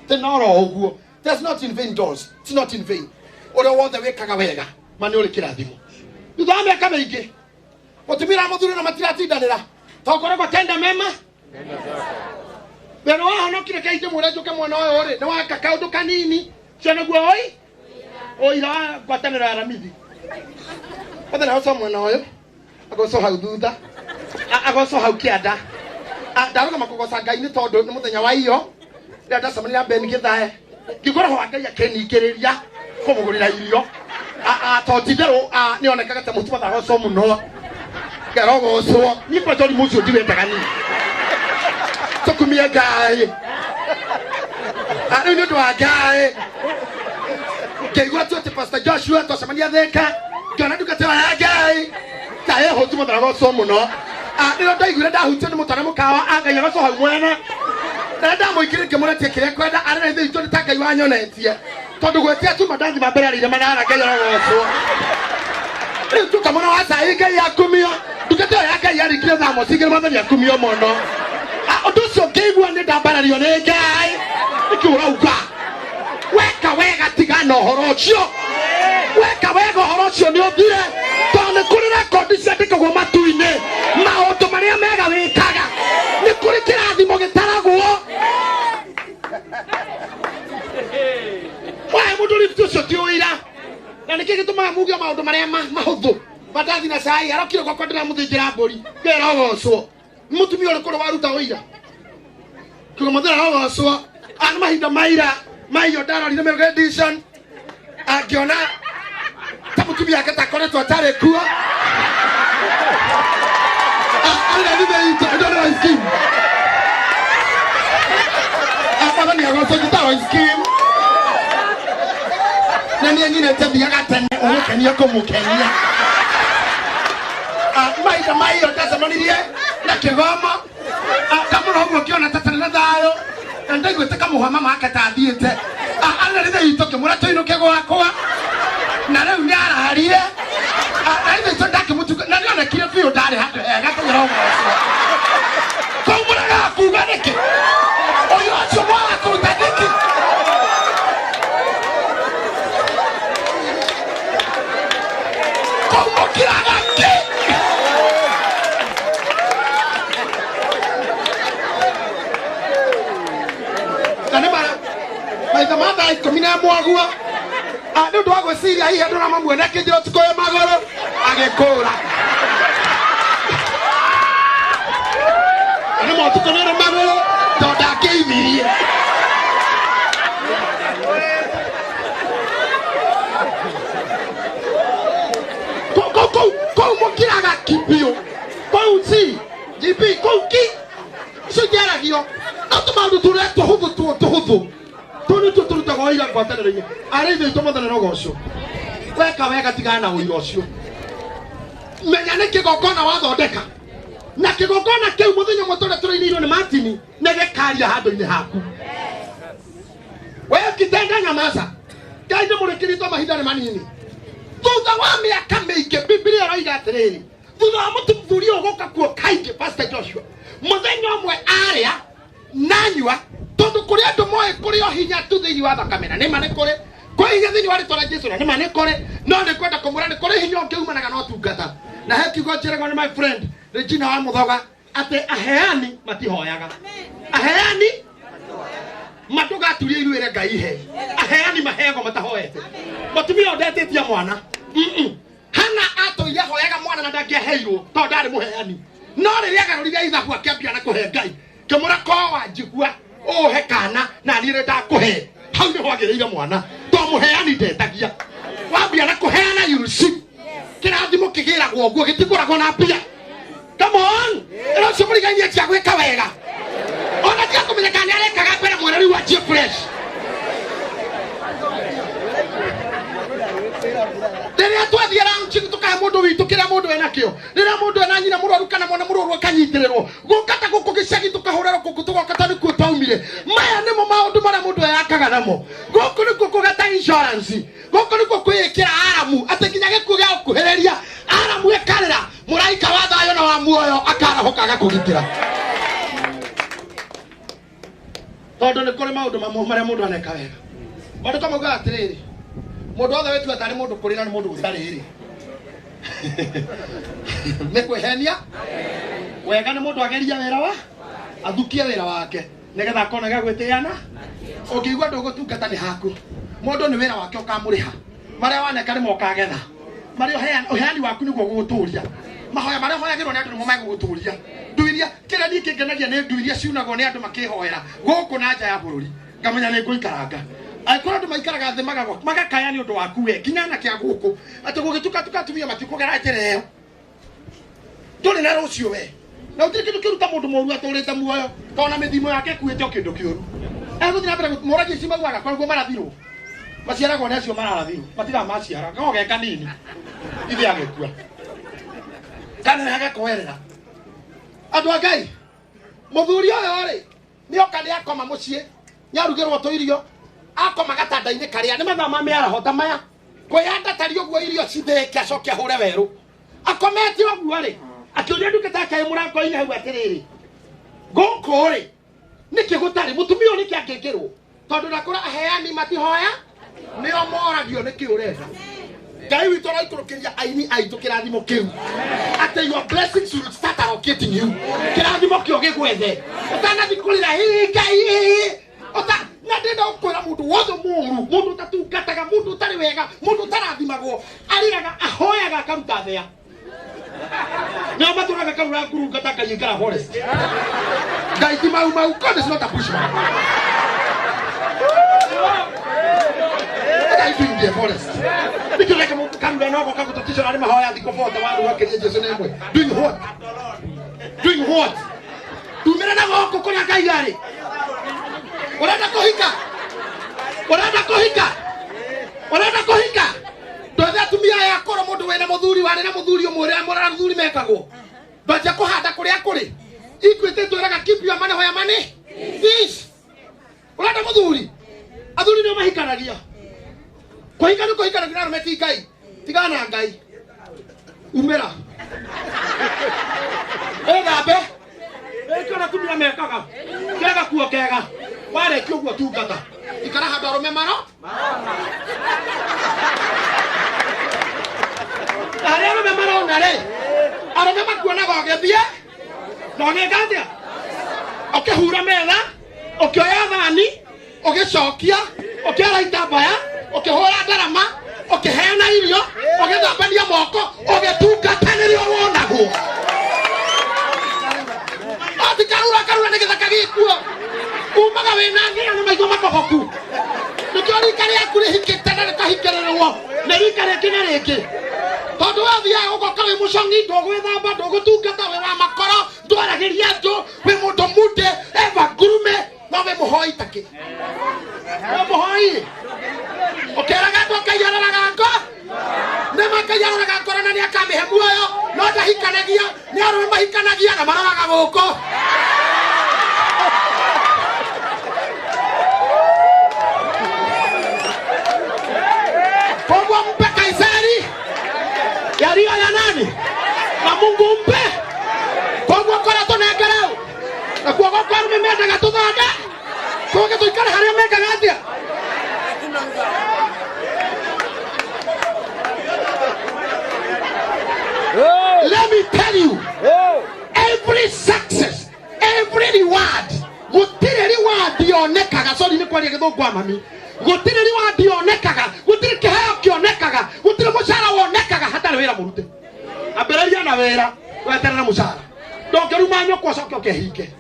tenoro uguo there's not in vain doors it's not in vain ore wothe wekaga wega mani uri kirathimo ndambe kama ingi mutumira muthuri na matiratindanira tokorego tenda mema pero wa no kire kaije murejo ke mwana oyo ri ni waka kaundu kanini ciana guo oira gwatanira aramithi othe na somo na oyo agoso hau thutha agoso hau kianda ndaruga makogoca Ngai ni tondu ni muthenya wa iyo nda samania Ben Githae ngigora ho Ngai akeningiriria kumugurira irio totithero ni onekaga ta mutu batha goco muno gerogocwo ni kwa tori mucio ndiwendaga ni tukumie Ngai ni ndo wa Ngai keigua tu Pastor Joshua twasamania theka ngona ndukatera ya Ngai ta eho tu batha goco muno ndio ndaiguire ndahutio ni mutana mukawa Ngai goco hau mwena na ndamuikire kimuretie kire kwenda arena ithu itu ta Ngai wanyonetie tondu gwetia tu madangi mabere arire manara Ngai arogocwo tu kamona wasa Ngai akumio ndukatera ya Ngai arikire thamo sigire mathani akumio mono undu ucio ngeigua ni ndambarario ni Ngai ikiurauga weka wega tigana uhoro ucio weka wega uhoro ucio ni uthire tondu kuri rekondi ciandikagwo matu-ini maundu maria mega wikaga ni kuri kirathimo gitaragwo wae mundu lift ucio ti uira na niki gitumaga muge maundu maria mahuthu batathi na sai arokire kwa kwendera muthinjira mburi ngerogocwo mutumia uri kuru waruta uira kigo muthera rogocwo ani mahinda maira maiyo ndarorire Meru edition angiona ta mutumia yake takoretwo atari kuo ni agoso gitaro scheme na nyingine tabia tene ukenia kumukenia maida maiyo tasamanirie na kigoma kama roho kiona tatana na dayo ndagwe taka muhama maka tathiete ana rithe itoke murato ino kego akwa na leo ni araharire aithe tondake mutuka na niona kile pio ndari hatu gatanyira roho kwa muraga kuganeke oyo acho mwa kutaniki como kiraga ki maitha mathaa ikumi na mwagua nĩ ũndũ wa gwĩciria hihi andũ na mamuone kĩnjĩro tukoe magũrũ agĩkũra nĩ motukanĩre magũrũ tondũ ndangĩithirie kũu mũkiraga kĩbiũ kũu ci GP kũu ki cigeragio no tũmaũndũ tũrĩa tũhũthũ tuni tututaga oira ngwatanĩro-inĩ arĩ ithuĩ tũmũthane rogocio weka wega tigana na ũira ũcio menya nĩ kĩgongona wathondeka na kĩgongona kĩu mũthenya ũmwe tũrĩa tũrainĩirwo nĩ Martin nĩ gĩkaria handũ-inĩ haku we kitenda nyamaza Ngai ndĩmũrĩkĩrĩtwo mahinda nĩ manini thutha wa mĩaka mĩingĩ Biblia ĩroiga atĩrĩrĩ thutha wa mũthuri ũyũ gũka kuo kaingĩ Pastor Joshua mũthenya ũmwe arĩa nanyua tondu kuri andu moe kuri o hinya tu thiini wa thakame na nima ni kuri kwa hinya thiini wa ritwa Jesu na nima ni kuri no ni kwenda kumura ni kuri hinya ungiumanaga no tungata na he kiugo njiragwo ni my friend Regina wa Muthoga ati aheani matihoyaga aheani matuga aturie iruire Ngai he aheani mahego matahoete matumia ondetetia mwana hana atoire hoyaga mwana na ndangĩaheirwo tondu ndari muheani no riria agarũrire ithabu akĩambia na kũhe Ngai kĩmũra ko wanjigua he kana na nire ndakuhe hau ni hwagĩrĩire mwana to muheani ndetagia wambia na kuheana yurusi kĩrathimo kĩgĩragwo ũguo gĩtikũragwo na mbia come on ĩno cio mũrigainie cia gwĩka wega ona tia kũmenyeka nĩ arekaga mbere mwena rĩu anjie fresh rĩrĩa twathiĩ raunchi tukahe mũndũ witũ kĩrĩa mũndũ enakĩo rĩrĩa mũndũ ena nyina mũrwaru kana mwana mũrwaru akanyitĩrĩrwo gũkata gũkũ gĩcagi tukahũrĩrwo gũkũ tũgoka ta nĩkuo taumire maya nĩmo maũndũ marĩa mũndũ eyakaga namo gũkũ nĩkuo kũgeta insurance gũkũ nĩkuo kwĩĩkĩra aramu atĩ nginya gĩkuũ gĩa gũkuhĩrĩria aramu ĩkarĩra mũraika wa thayũ na wa muoyo akarahoka agakũgitĩra tondũ nĩ kũrĩ maũndũ mamwe marĩa mũndũ aneka wega maũndũ ta maugaga atĩrĩrĩ mũndũ othe wetu atarĩ mũndũ kũrĩra nĩ mũndũ gũtarĩrĩ nĩ kwĩhenia wega nĩ mũndũ ageria wĩra wa athukie wĩra wake nĩgetha akona gĩa gwĩtĩana ũngĩigua ndũgũtungata nĩ haku Mundu ni wira wake ukamuriha. Maria waneka ni mokagetha. Maria uheani waku ni guguturia. Mahoya maria hoyagirwo ni andu ni maguguturia. Nduiria kira ni kingenagia ni nduiria ciunagwo ni andu makihoera. Guku na nja ya bururi. Ngamenya ni nguikaranga. Aikora andu maikaraga thĩ magakaya ni undu waku we. Kinya na kia guku. Ati gugituka tukatumia matikugera njere. Nduri na rucio we. Na utiri kindu kiruta mundu moru aturite muoyo. Tona mithimo yake kuite o kindu kiuru. Guthira mbere moragia ici magwaga kwa marathirwo. Maciaragwo ni acio mararathirwo. Matira maciara. Ngoge kanini. Ithe agekua. Kana agakoerera. Andu a Ngai. Muthuri uyu ri ni oka ni akoma mucii. Ni arugirwo to irio. Akoma gatanda-ini karia ni mathaa ma miaraho ta maya. Kwiyanda tari uguo irio citheke acoke ahure weru. Akomete uguo ri. Akiuria ndukita kai murango-ini hau atiriri. Guku ri niki gutari mutumia niki angekirwo. Tondu nakora aheani matihoya nio moragio niki urenda. Ngai witu araikurukiria aini aitu kirathimo kiu. Ate your blessings will start allocating you. Kirathimo kio gigwethe. Utanathikũrĩra Ngai. Na ndenda ukwira mundu wothe mũru, mundu tatungataga, mundu tari wega, mundu tarathimagwo, ariraga ahoyaga akaruta thea. Nao matũraga karura ngurungata Ngai ikara forest. Ngai ti mau God is not a bushman. Ngai ti in the forest. Nikireka mundu karura no goka gũtũtisha na mahoya thiko bota wandu wakiria Jesu na imwe. Doing what? Doing what? Tumira na goko kuna Ngai gari. Urenda kuhika? Urenda kuhika? Urenda kuhika? Ndothe atumia ya koro mundu wena muthuri wari na muthuri umwe ria murara muthuri mekagwo. Ndothe kuhanda kuria kuri. Ikwite twiraga keep your money hoya money. This. Urenda muthuri? Athuri no mahikanagia. Kuhika ni kuhikanagia na meti Ngai. Tigana Ngai. Umera. Gambe. Kana tumia mekaga. Kega kuo kega. Wale kioguo tungata. Ikara handu arume maro? Are arume maro na re. Arume makuona gogethie. None gathia. Okehura metha. Okioya thani. Ogicokia. Okiara itambaya. Okihura ndarama. Okiheana irio. Ogithambania moko. Ogitungata nirio wonagwo. Karura nigetha kagikuo. Umaga wina ngira na maitho makohoku. Nikio rika riaku rihikite na rikahikererwo. Na rika riki na riki. Tondu wathia ugoka wi mucongi ndugwithamba ndugutungata wi wa makoro ndwaragiria ndu wi mundu mude eva gurume no we muhoi taki. No muhoi. Okeraga ndo kayararaga ngo. Nema kayararaga ngoro na ni akamihe muoyo no ndahikanagia ni arume mahikanagia na mararaga guko. Mungu mpe Kaisari yaliyo ya nani? Na Mungu mpe. Mungu kora tunegereu. Na kuogo kwa mimenda gatuthonde. Kuogo tuikare haria meka gatia. Let me tell you, every success, every reward, gutire reward yonekaga. Sorry ni kwaria githungu amami. Gutire reward yonekaga, gutire kiheo kionekaga, gutire mushara wonekaga hatari wira murute. Amberaria na wira weterera mushara. Ndongeruma nyoko coke ukehike.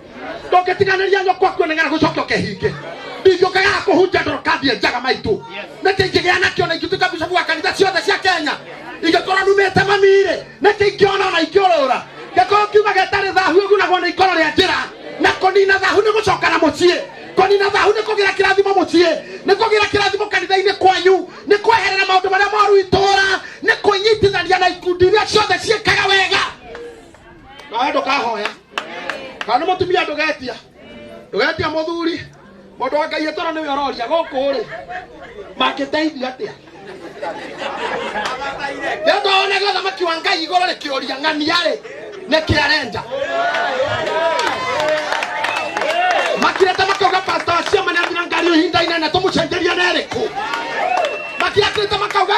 Ndongetiganaria nyoko kuonegana gucoke ukehike. Ndivyo kaga kuhunja ndorokambia njaga maitu. Netingigea nakio na itutuka bishofu wa kanitha ciothe cia Kenya. Igakora numete mamire. Netingiona na ikiorora. Gakoro kiuga getari thahu ugunagwo na ikoro ria njira. Na konina thahu ni gucoka na mucie. Konina thahu ni kugira kirathimo mucie. Ni kugira kirathimo kanitha-ini kwanyu. Ni kweherera maundu maria moru itura. Ni kunyitithania na ikundi iria ciothe ciekaga wega. Na ndo kahoya. Kana mutumia ndugetia. Ndugetia muthuri. Mundu wa Ngai etoro ni we uroria guku ri. Makiteithia atia. Ndio one gotha makiwa Ngai igoro rikioria ng'ania ri. Ne kiarenda. Makireta makoga pastor cia mana ndina ngari hinda inene tumucenjeria neriku. Makireta makoga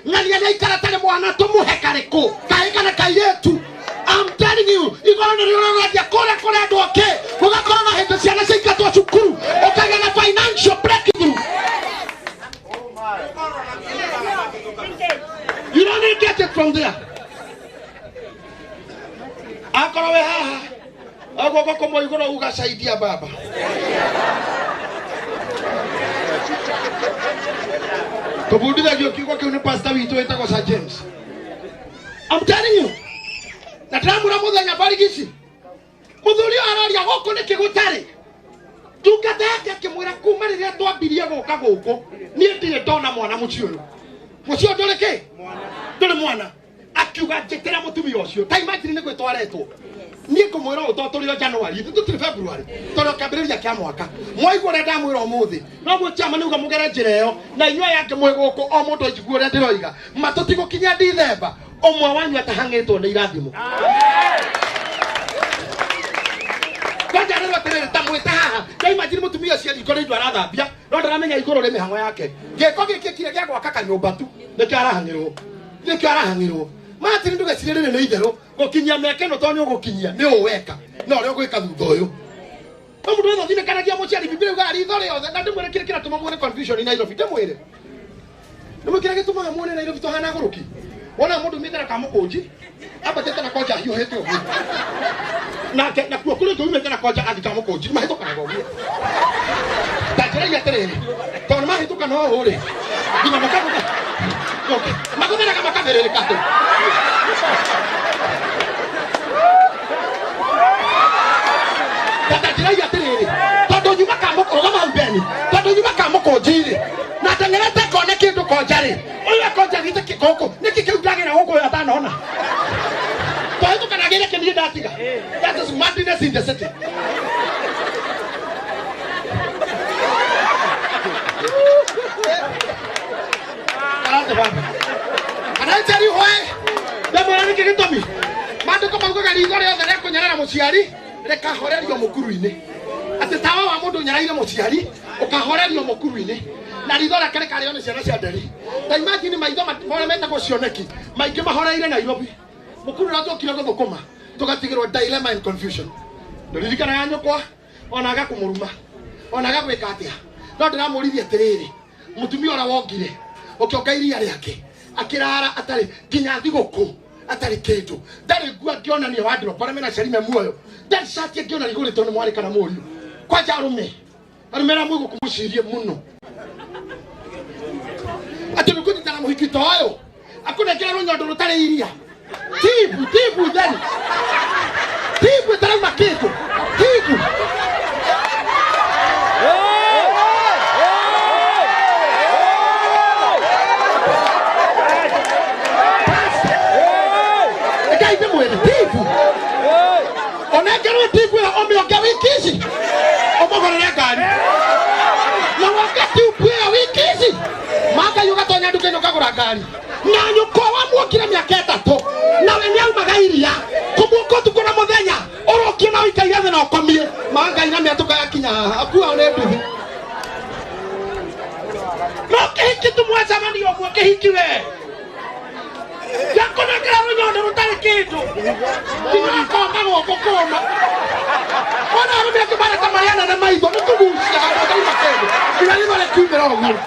ng'ania ni ikara tare mwana tumuhe kariku. Kaika na kayetu. I'm telling you, igoro ni rioragia kore ndoke. Kugakorwo na hende ciana ciaingatwo cukuru. Ukagĩa na financial breakthrough. didn't get it from there. Akorowe haha. Agoko komo igoro ugasaidia baba. Kubudida juu kiko kiuni pastor witu etako Sir James. I'm telling you. Na tramura muthenya barigisi. Muthuri araria goko ni kigutari. Tungata yake akimwira kuma riria twambirie goka goko. Nie ndire ndona mwana muciuru. Mucio ndoreke? Mwana. Ndore mwana. Akiuga njekera mutumia ucio. Ta imagine ni gwitwaretwo. Nie kumwira utotorio January, tutire February. Toro kambiriria kia mwaka. Mwaigua renda mwira umuthi. No gwo chama niuga mugere njira yo. Na inywa yake mwegoko o mundu njiguo renda ndiroiga. Matutigo kinya December. Omwe wanyu atahangitwo ni irathimo. Kwanja rero terere tamwita haha. Ka imagine mutumia cia iko rindu arathambia. No ndaramenya iguru ri mihango yake. Geko giki kire gya gwaka kanyumba tu. Niki arahangirwo. Niki arahangirwo. Matiri nduga cirere ne itherũ gukinyia meke no tonyo gukinyia ni uweka no ri gwika thutha uyu no mundu wothe thimekanagia muciari bibiri uga ritho yothe na ndimwire kire kira tuma muone confusion in Nairobi ndimwire nimukire gitumaga muone Nairobi tohana guruki wona mundu mitera kamukunji abatete na koja hiyo hete ugu na kuo kule ndu mitera koja athika mukunji mahituka go guo tajira ya terere tono mahituka no uri ngina makabuka okay makubera kama kamerere kato tata jira ya terere todo nyuma kama kama mbeni todo nyuma kama kojiri na tengerete kone kindu kojari oya koja gite kikoko niki kiudagira huko ya tanaona kwa hiyo kana gile kindi datiga that is madness in the city Ana tari hoe bemora niki gitomi mando ko maguga ritho ri othe reko nyarara muciari reka horerio mukuru-ini ati tawa wa mundu nyaraire muciari ukahorerio mukuru-ini na ritho reke reka rione ciana cia nderi ta imagine maitho mahore metagwo cioneki maingi mahoreire Nairobi mukuru na tokire guthukuma tugatigirwo dilemma and confusion ndoririkana ya nyukwa onaga kumuruma onaga gwika atia no ndiramurithia tiriri mutumia ora wongire okioka iria riake akirara atari kinya thiguku atari kindu ndari gua kiona ni wadro para mena sharime muoyo ndari shati kiona riguri tono mwari kana muriu kwaja arumera mwigo kumucirie muno ati nukuti tara muhikito ayo akuna kira runyondo rutari iria tibu then tibu tara makitu tibu onekero tibu ya omioga wikisi omogorera gari na wakati upia wikisi maka yuga tonya duke no kagura gari na nyuko wa mwokire miaka 3 na we nyau magairia kumuko tukona muthenya orokio na wikaire thena okomie manga ina miatuka yakinya akua one nduthi moke hikitu mwaza mani ogwo kihikiwe yakona kira runyondo rutari kindu kinakoma goko koma ona arumia kibara kamariana na maitho nikugucia ndo kaima kendo ina ni male kumera ogwo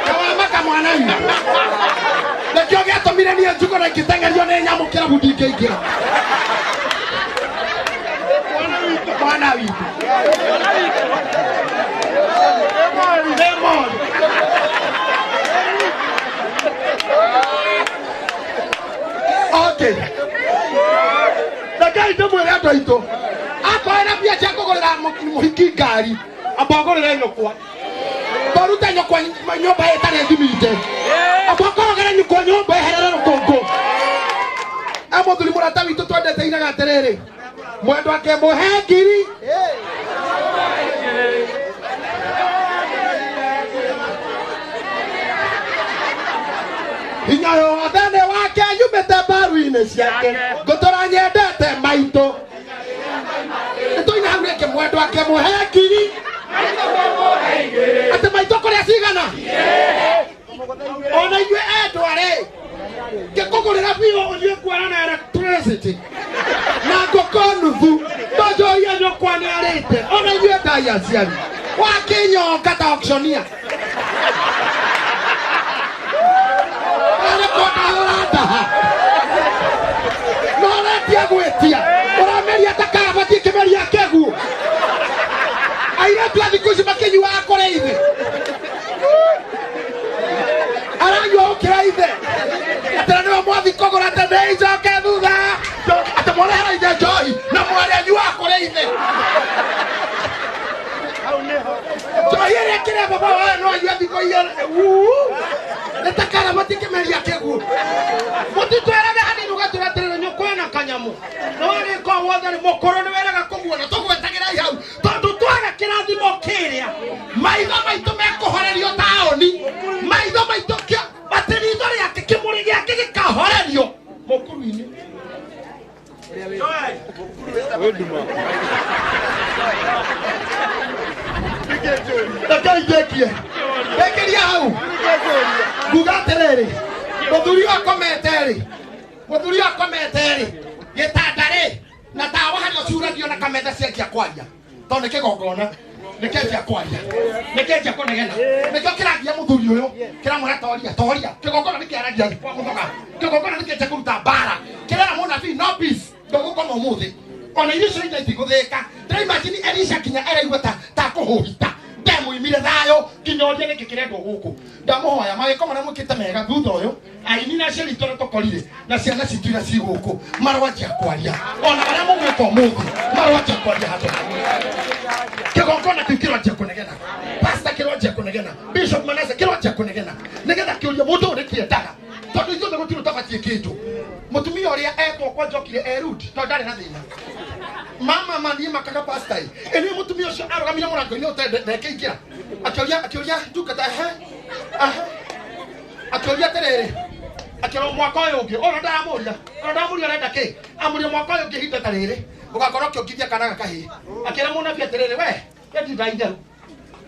kawamaka mwanawi nekio giatumire nie njugo na ngitengerio ni nyamukira budingeingira mwana witu demon okay dakai demo ya doito akoera pia chako gorera muhiki ngari abogorera nyokwa baruta nyokwa nyomba etare thimite abogorera nyokwa nyomba eherera rukongo amothuri murata witu twendete ina gaterere mwendo ake muhengiri hinya yothe ni wake yumite mbaru-ini ciake ngutura nyendete maitu nituina hau ringi mwendo ake muhengiri ati maitu kuria cigana ona inyue endware ngikugurira bio uthie kuarana electricity Na ngoko nuthu tojoria nyokwa nĩ arĩte ona inyuĩ ngai aciari wakinyoka ta auctioneer Noretia gwetia urameria takabatie kimeria kegu airetu athikuici makinyua akore ithe aranyua ukira ithe atera niwe mwathi kogora tene icoke thutha ate mwarehera ithe njohi na mwaria nyua akore ithe njohi ĩrĩa kĩrĩa baba wayo no anyua thikũ igĩrĩ netakara matikimeria kegu mutitwerage hanini ugaturatirira nyokwena kanyamu no ariko wothe ni mukuru ni weraga kumuona tugwetagira hau tondu twaga kirathimo kiria maitho maitu mekuhorerio taoni maitho maitu kio batirito riake kimuri giake gikahorerio mukuru-ini Ndakaijekie bekeria hau gugaterere muthuri akometeri gitandare na tawa hano curathio na kametha ciakia kwaria to nä kä gongona nä kenjia kwaria nä kenjia kå negena nä kä kĩragia mũthuri ũyũ kĩramwĩra toria kä gongona nä kä aragia kwa mũthoga kä gongona nä kenjia kå ruta mbara kĩrera mũnabii no peace ndũgũkoma ũmũthĩ ona irio icio ingĩ itigũthĩka ndĩraimagini Elisha kinya eraigua ta kũhũhita ndemũimire thayũ kinya ũrĩa gĩkĩ kĩrendwo gũkũ ndamũhoya mawĩko marĩa mwĩkĩte mega thutha ũyũ aini na aciari itũ ũrĩa tũkorire na ciana citũ iria ci gũkũ marwanjia kwaria ona marĩa mũgwĩka ũmũthĩ marwanjia kwaria handũ kĩgongona kĩu kĩrwanjia kũnegena pastor kĩrwanjia kũnegena Bishop Manase kĩrwanjia kũnegena nĩgetha kĩũria mũndũ ũrĩa kĩendaga tondũ ithuothe gũtirĩ ũtabatiĩ kĩndũ mũtumia ũrĩa etwo kwa njokire Erud to ndarĩ na thĩna mama mani makaga pastor eni mutumia ucio arogamire murango-ini ũtekĩingĩra akĩũria ndungata akĩũria atĩrĩrĩ akĩrwo mwaka ũyũ ũngĩ ona ndaramũria arenda kĩ amũria mwaka ũyũ ũngĩ ihinda ta rĩrĩ ũgakorwo ũkĩongithia kana gakahĩ akĩra mũnabii atĩrĩrĩ we yendi ngai itherũ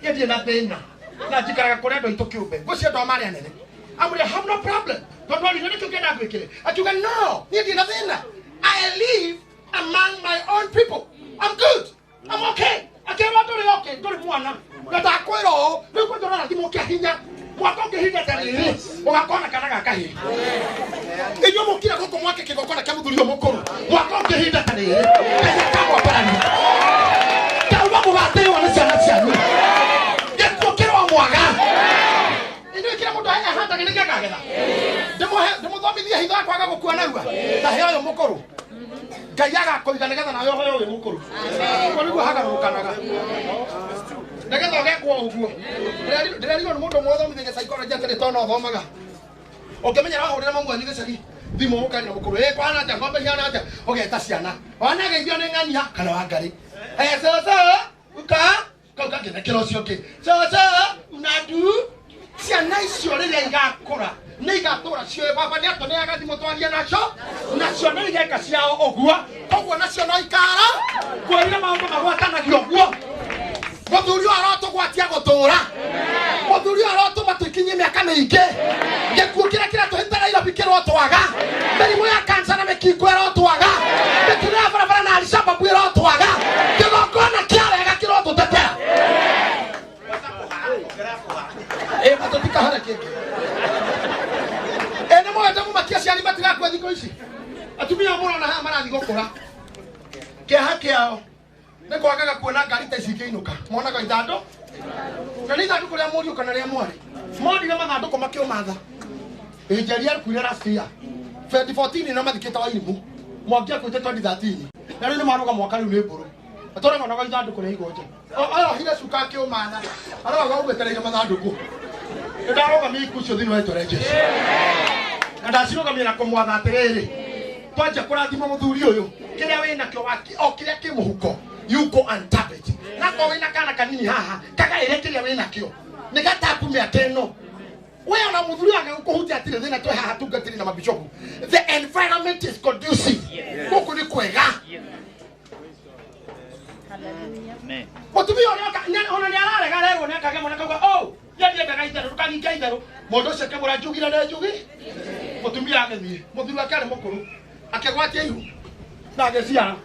yendi na thĩna na njikaraga kũrĩa andũ aitũ kĩũmbe ngũcio andũ marĩ anene amũria have no problem tondũ arĩ nĩkĩo kĩenda gwĩkĩre akiuga no yendi na thĩna I live among my own people. I'm good. I'm okay. Akĩrwo ndũrĩ okay, ndũrĩ mwana. Ndakwĩra ũũ, rĩu kwĩndũrora thimũ kĩhinya. Mwaka ũngĩhinga ta rĩrĩ, ũgakona kana gakahĩ. Inyuĩ mũkire gũkũ mwake kĩgongona kĩa mũthuri ũyũ mũkũrũ. Mwaka ũngĩhinga ta rĩrĩ, kahinya kamwambarania. Kauma mũgatĩrwo nĩ ciana cianyu. Gĩkuũ kĩrwa mwaga. Inyuĩ kĩrĩa mũndũ ahandaga nĩkĩo akagetha. Ndĩmũthomithie hitho ya kwaga gũkua narua. Ta he ũyũ mũkũrũ. Ngai agakoiga nĩgetha nawe ũheo wĩ mũkũrũ ũguo nĩguo hagarũrũkanaga nĩgetha ũgekwo ũguo ndĩrerirwo nĩ mũndũ ũmwe ũthomithagia psychology atĩrĩ tona ũthomaga ũngĩmenyera wahũrĩra mamu wanyu gĩcagi thimũ ũkarĩra mũkũrũ kwana atĩa ng'ombe ihana atĩa ũgeta ciana wanageithio nĩ ng'ania kana Wangari coco uka kau kangĩthekera ũcio ũngĩ coco nadu ciana icio rĩrĩa igakũra nĩ igatũra cioĩ baba nĩ atũneaga thimũ twarie nacio nĩ igeka ciao ũguo koguo nacio no ikara kwĩrire maũndũ magwatanagio ũguo mũthuri ũyũ arotũgwatia gũtũũra mũthuri ũyũ arotũma tũikinyie mĩaka mĩingĩ gĩkuũ kĩrĩa kĩratũhĩta Nairobi kĩrotwaga mĩrimũ ya kansa na mĩkingo ĩrotwaga mĩtino ya barabara na Al-Shabaab ĩrotwaga kĩgongona kĩa wega kĩrotũtetera matũtikahara kĩngĩ nĩ mwete mũmakia aciari matigakue thikũ ici atumia mũrona haha marathi gũkũra kĩeha kĩao nĩ kwagaga kuona ngari ta ici ikĩinũka monaga ithandũ na nĩ ithandũkũ rĩa mũriũ kana rĩa mwarĩ mondire mathandũkũ makĩũmatha Njeri akuire Russia 2014 na mathikĩte Wairimu Mwangi akuĩte 2013 na rĩu nĩ maruga mwaka rĩu nĩ mbũrũ atũra monaga ithandũkũ rĩa igonje ayohire cuka akĩũmatha aroga ũgwetereire mathandũkũ ndarogamia ikucio thĩinĩ wa rĩtwa rĩa Jesũ na ndacirogamia na kũmwatha atĩrĩrĩ twanjia kũrathima mũthuri ũyũ kĩrĩa wĩnakĩo o kĩrĩa kĩ mũhuko you go and tap it nakwa wĩna kana kanini haha kagaĩre kĩrĩa wĩnakĩo nĩ gatapu mĩaka ĩno we ona mũthuri wake gũkũhutia atĩrĩ thĩna twĩ haha tungatĩrĩ na mabishopu the environment is conducive gũkũ nĩ kwega mũtumia ũrĩa ona nĩ ararega rerwo nĩ akagĩa mwana kauga ndiendaga itherũ ndũkaringa itherũ mũndũ ũcio akĩmũra njugire nĩ njugi mũtumia agĩthiĩ mũthuri wake arĩ mũkũrũ akĩgwatia ihu na geciara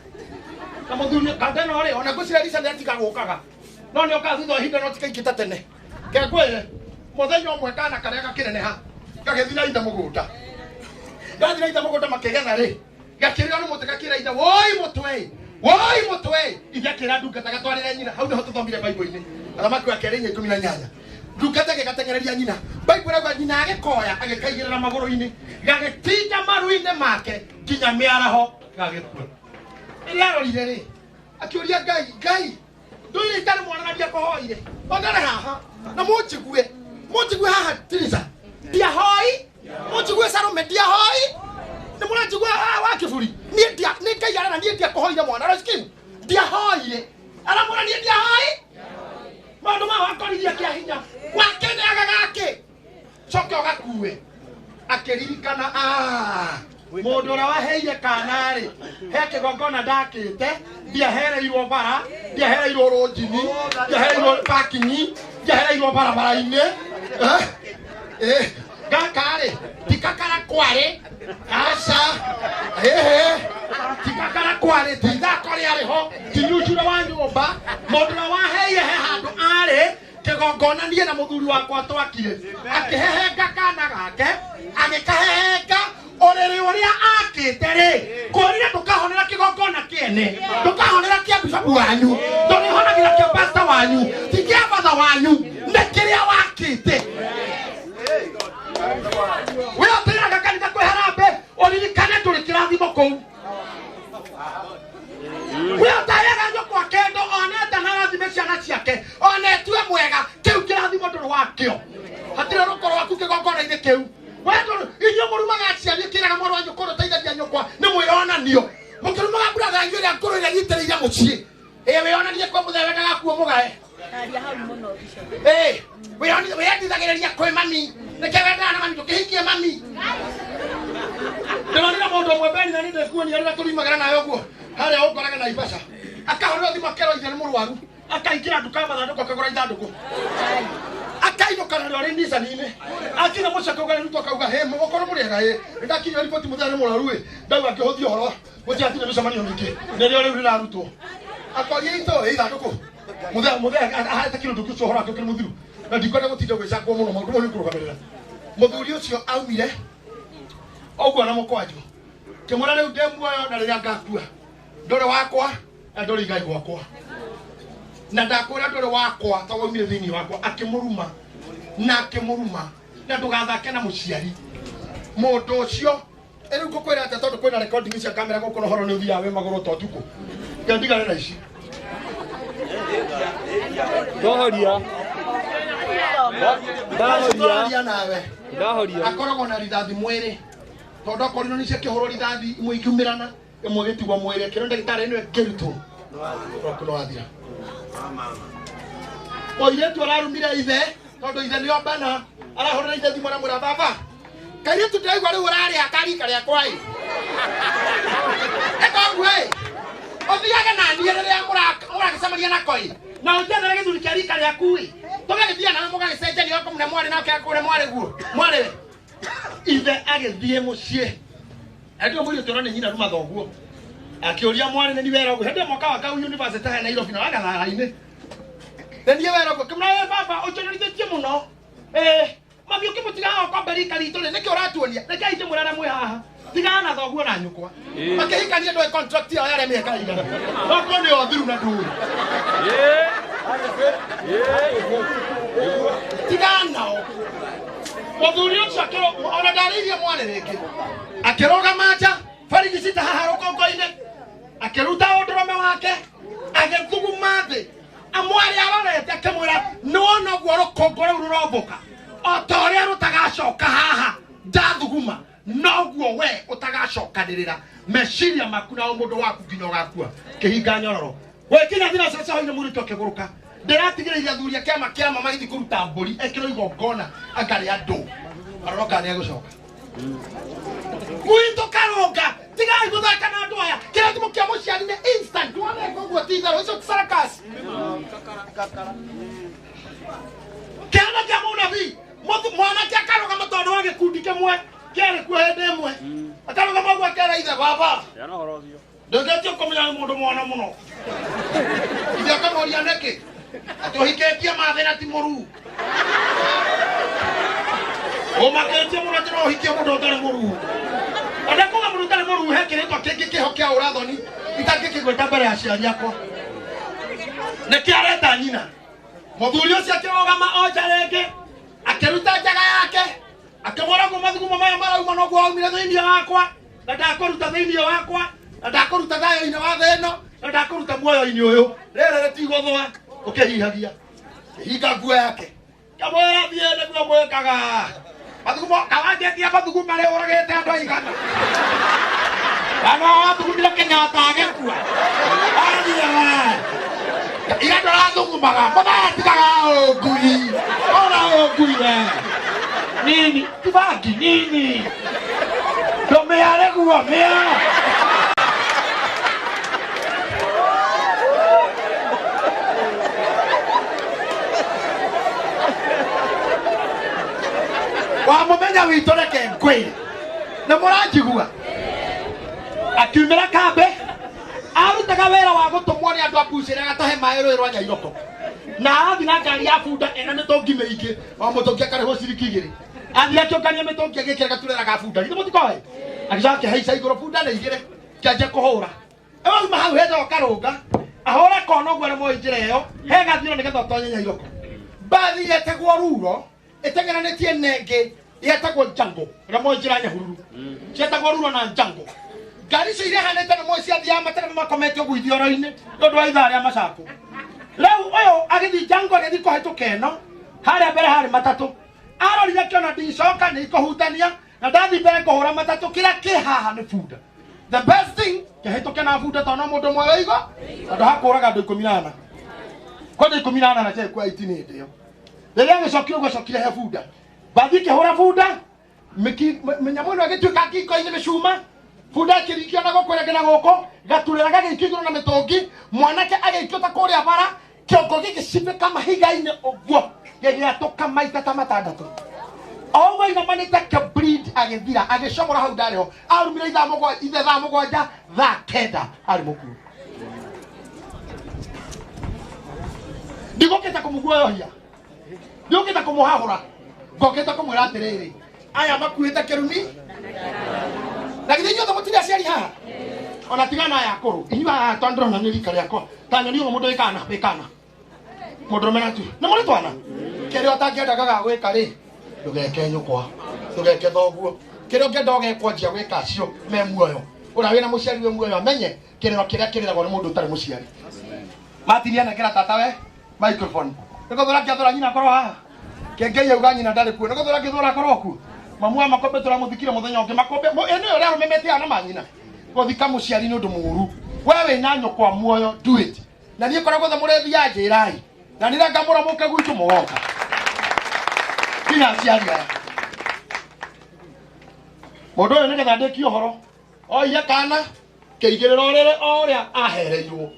na muthuri kandeno ri ona gucira risa ni atiga gukaga no ni oka thutha hinda no tikaingita tene ke kwire muthenya umwe kana karia gakineneha gagithira ida mugunda gathira ida mugunda makigetha ri gakirira ni mutu gakira ida woi mutwe igakira ndungata gatwarire nyina hau niho tuthomire Bible-ini athamaki wa Keri 18 ndungata gĩgatengereria nyina Bible rauga nyina agĩkoya agĩkaigĩrĩra magũrũ-inĩ gagĩtinda maru-inĩ make nginya mĩaraho gagĩkua rĩrĩa arorire rĩ akĩũria Ngai ndũire itarĩ mwana na ndiakũhoire onere haha na mũnjigue haha tirica ndiahoi mũnjigue Salome ndiahoi nĩ mũranjigua wa kĩburi nĩ Ngai arana niĩ ndiakũhoire mwana rĩskimu ndiahoire aramũra niĩ ndiahoi maũndũ ma wakoririe kĩa hinya wakeneaga gake coke ũgakue akĩririkana mũndũ ũrĩa waheire kana rĩ he kĩgongona ndakĩte ndiahereirwo bara ndiahereirwo rũnjini ndiahereirwo pakingi ndiahereirwo barabara-inĩ gaka rĩ tikakara kwarĩ aca tikakara kwarĩ ti ithako rĩarĩho ti nyucure wa nyũmba mũndũ ũrĩa waheire he handũ arĩ kĩgongona niĩ na mũthuri wakwa twakire akĩhehenga kana gake agĩkahehenga ũrĩrĩ ũrĩa akĩte rĩ kũrire ndũkahonera kĩgongona kĩene ndũkahonera kĩa bishopu wanyu ndũrĩhonagĩra kĩa pastor wanyu ti kĩa batha wanyu nĩ kĩrĩa wakĩte we ũtĩraga kanitha kwĩ harambe ũririkane tũrĩ kĩrathimo kũu we ũtayaga nyũkwa kendo onete na rathime ciana ciake onetue mwega kĩu kĩrathimo ndũrĩ wakĩo hatirĩ rũkoro waku kĩgongona-inĩ kĩu inyuĩ mũrumaga aciari kĩraga mwana wa nyũkwa ũteithagia nyũkwa nĩ mwĩonanio mũkĩrumaga brother wanyu ĩrĩa ngũrũ ĩrĩa gitĩrĩire mũciĩ wĩonanie kwa mũthee wendaga kuo mũgae wĩyandithagĩrĩria kwĩ mami nĩkĩ wendaga na mami tũkĩhikie mami ndĩronire mũndũ ũmwe Beni na nĩ ndĩkuonia rĩrĩa tũriumagĩra nayo ũguo harĩa ũkoraga na Naivasha akahũrĩrwo thimũ akerwo ithe nĩ mũrwaru akaingĩra nduka mathandũkũ akagũra ithandũkũ akainũka narĩo rĩ Nissan-inĩ akinya mũceke ũgarĩrutwo akauga hĩ mũgũkorwo mũrĩega nĩndakinyia riboti mũthenya nĩ mũrwaru ndauga akĩhũthia ũhoro gũtiatirĩ mĩcemanio mĩingĩ nĩrĩo rĩu rĩrarutwo akoria itũ ithandũkũ mũthee ahete kĩndũ kĩu ũhoro akĩũkĩrĩ mũthiru na ndikwenda gũtinda gwĩcangwo mũno maũndũ mau nĩ kũrũgamĩrĩra mũthuri ũcio aumire ũguo na mũkwanjũ kĩmũra rĩu ndĩmuoyo na rĩrĩa ngakua ndũrĩ wakwa na ndũrĩ Ngai gwakwa na ndakwĩra ndũrĩ wakwa ta waumire thĩinĩ wakwa akĩmũruma na ndũgathake na mũciari mũndũ ũcio rĩu ngũkwĩra atĩ tondũ kwĩna recording cia kamera gũkũ na ũhoro nĩ ũthiaga wĩ magũrũ ta ũtukũ ndigane na ici Ndahoria nawe akoragwo na rithathi mwĩrĩ tondũ akorirwo nĩ ciakĩhũrwo rithathi imwe ikiumirana ĩmwe gĩtigwo mwĩrĩ akĩrwo ndagĩtarĩ nĩwe ngĩrutwo no wathira mũirĩtu ararumire ithe tondũ ithe nĩo mbana arahũrĩra ithe thimũ aramwĩra baba kairĩtu ndĩraigua rĩu ũrarĩa karika rĩakwa ĩkoguo ũthiage na niĩ rĩrĩa mũragĩcemania nako na ũnjethere gĩthuri kĩa rika rĩaku tũgagĩthiĩ nawe mũgagĩcenjania okorwo mũne mwarĩ nake akũre mwarĩwe ithe agĩthiĩ mũciĩ ndio mũirĩtu ũrona nyina ruma thoguo akĩũria mwarĩ nĩ wera ũguo hĩndĩ mwaka wa kau university ya Nairobi na wagathara-inĩ nĩ wera ũguo kĩmũra baba ũconorithĩtie mũno mami ũkĩmũtigaga kwa mberika ritũ rĩ nĩkĩ ũratuonia reke aitĩ mũrere mwĩ haha tigana na thoguo na nyũkwa makĩhikania ndũĩ contract yao yarĩa mĩaka igana okorwo nĩ othiru na ndũĩ tigana nao mũthuri ũcio ona ndarĩirie mwarĩ rĩngĩ akĩrũgama nja barigi cita haha rũkũngũ-inĩ akĩruta ũndũrũme wake agĩthuguma thĩ amwarĩ arorete akĩmwĩra nĩwona ũguo rũkũngũ rũu rũrombũka o ta ũrĩa rũtagacoka haha ndathuguma noguo we ũtagacokanĩrĩra meciria maku na mũndũ waku nginya ũgakua kĩhinga nyororo gwĩkinya thina cacaho-inĩ mũrĩtũ akĩgũrũka ndĩratigĩrĩire athuri a kĩama magĩthiĩ kũruta mbũri ĩkĩrwo igongona angarĩ andũ aroka nĩ egũcoka gwitũ karũnga tigai gũthaka na andũ aya kĩrathimo kĩa mũciari nĩ instant waneka ũguo ti itherũ icio sarakasi kĩana kĩa mũnabii mwanake akarũgama tondũ wa gĩkundi kĩmwe kĩarĩ kuo hĩndĩ ĩmwe akarũgama ũguo akera ithe baba Ndũgetio kũmenya nĩ mũndũ mwana mũno. Ithe akamũria nĩkĩ? Atĩ ũhikĩtie mathĩna ti mũruu. Ũmakĩtie mũno atĩ no ũhikie mũndũ ũtarĩ mũruu. Ona kuga mũndũ ũtarĩ mũruu he kĩrĩtwa kĩngĩ kĩho kĩa ũrathoni itangĩkĩgwĩta mbere ya aciari akwa. Nĩkĩ areta nyina. Mũthuri ũcio akĩrũgama onja rĩngĩ akĩruta njaga yake akĩmwĩra mathugumo maya marauma noguo waumire thĩinĩ wakwa na ndakũruta thĩinĩ wakwa na ndakũruta thayũ-inĩ wa thĩ ĩno na ndakũruta muoyo-inĩ ũyũ rĩrĩ rĩtigũthũa ũkĩhihagia hinga nguo yake kamwĩra thiĩ nĩguo mwĩkaga mathugumo kawanjĩtie mathugumo marĩa ũragĩte andũ aigana kana wathugumire Kenyatta agĩkua athiaga ira ndũrathugumaga mũthatigaga ũngui ona ũnguire nini kibangi nini ndũmĩare guo mĩa wamũmenya witũ reke nkwĩre nĩ mũranjigua akiumĩra kambe arutaga wĩra wa gũtũmwo nĩ andũ a Bucĩra gatahe maĩ rũĩ rwa Nyairoko na athi na ngari ya bunda ena mĩtũngi mĩingĩ o mũtũngi akarĩhwo ciringi 2 athi akĩongania mĩtũngi agĩkĩra gaturera ga bunda githĩ mũtikoĩ agĩcoka akĩhaica igũrũ bunda nĩ igĩrĩ kĩanjia kũhũra ewauma hau henda ũkarũnga ahũre kona ũguo nĩ moĩ njĩra ĩyo he gathiro nĩgetha ũtonye Nyairoko mbathi yetagwo Ruro ĩteng'eranĩtie Nengĩ yetagwo Njango na moĩ njĩra Nyahururu cietagwo Ruro na Njango ngari icio irehanĩte nĩ moĩ ciathiaga matereba makomete ũguo ithioro-inĩ tondũ wa ithaa rĩa macakũ rĩu ũyũ agĩthiĩ Njango agĩthiĩ kũhĩtũka ĩno harĩa mbere harĩ matatũ arorire kĩona ndicoka nĩ ikũhutania na ndathi mbere kũhũra matatũ kĩrĩa kĩ haha nĩ bunda the best thing kĩhĩtũke na bunda tondũ no mũndũ ũmwe wĩigo andũ hakũraga andũ 14 kwenda 14 na cia kwa 18 hĩndĩ ĩyo rĩrĩa agĩcokire ũguo acokire he bunda mbathi kĩhũra bunda mĩnyamũ ĩno ĩgĩtuĩka ngingo-inĩ mĩcuma bunda ĩkĩrikio na gũkũ rĩngĩ na gũkũ gaturĩra gagĩikio igũrũ na mĩtũngi mwanake agĩikio ta kũrĩa bara kĩongo gĩgĩcibĩka mahiga-inĩ ũguo gĩgĩatũka maita ta matandatũ oũguo inamanĩte kĩbreed agĩthira agĩcomora hau ndarĩ ho arumire ithe thaa mũgwanja thaa 9 arĩ mũkuũ ndigũkĩte kũmũguoyohia ndigũkĩte kũmũhahũra ngokĩte kũmwĩra atĩrĩrĩ aya makuĩte kĩrumi na githĩ inyuothe mũtirĩ aciari haha ona tigana aya akũrũ inyuĩ haha twandĩrona nĩ rika rĩakwa ta nyoni ũguo mũndũ wĩkana mũndũrũme natu nĩ mũrĩ twana kĩrĩa ũtangĩendaga ga gwĩka rĩ ndũgeke nyũkwa ndũgeke thoguo kĩrĩa ũngĩenda ũgekwo njia gwĩka acio me muoyo ũrĩa wĩna mũciari wĩ muoyo amenye kĩrĩro kĩrĩa kĩrĩragwo nĩ mũndũ ũtarĩ mũciari matinia nekera tatawe microphone nĩgũthũra ngĩathũra nyina akorwo haha kengei auga nyina ndarĩ kuo nĩgũthũra ngĩthũra akorwo kuo mamu wa makombe tũramũthikire mũthenya ũngĩ makombe ĩno ũrĩa arũmĩmete ana manyina gũthika mũciari nĩ ũndũ mũũru we wĩna nyũkwa muoyo do it na niĩ koragwo tha mũrethia njĩrai na nĩ ngamũra mũke gwitũ mũgoka nginya aciari aya mũndũ ũyũ nĩgetha ndĩkie ũhoro oire kana kĩigĩrĩra ũrĩrĩ o ũrĩa ahereirwo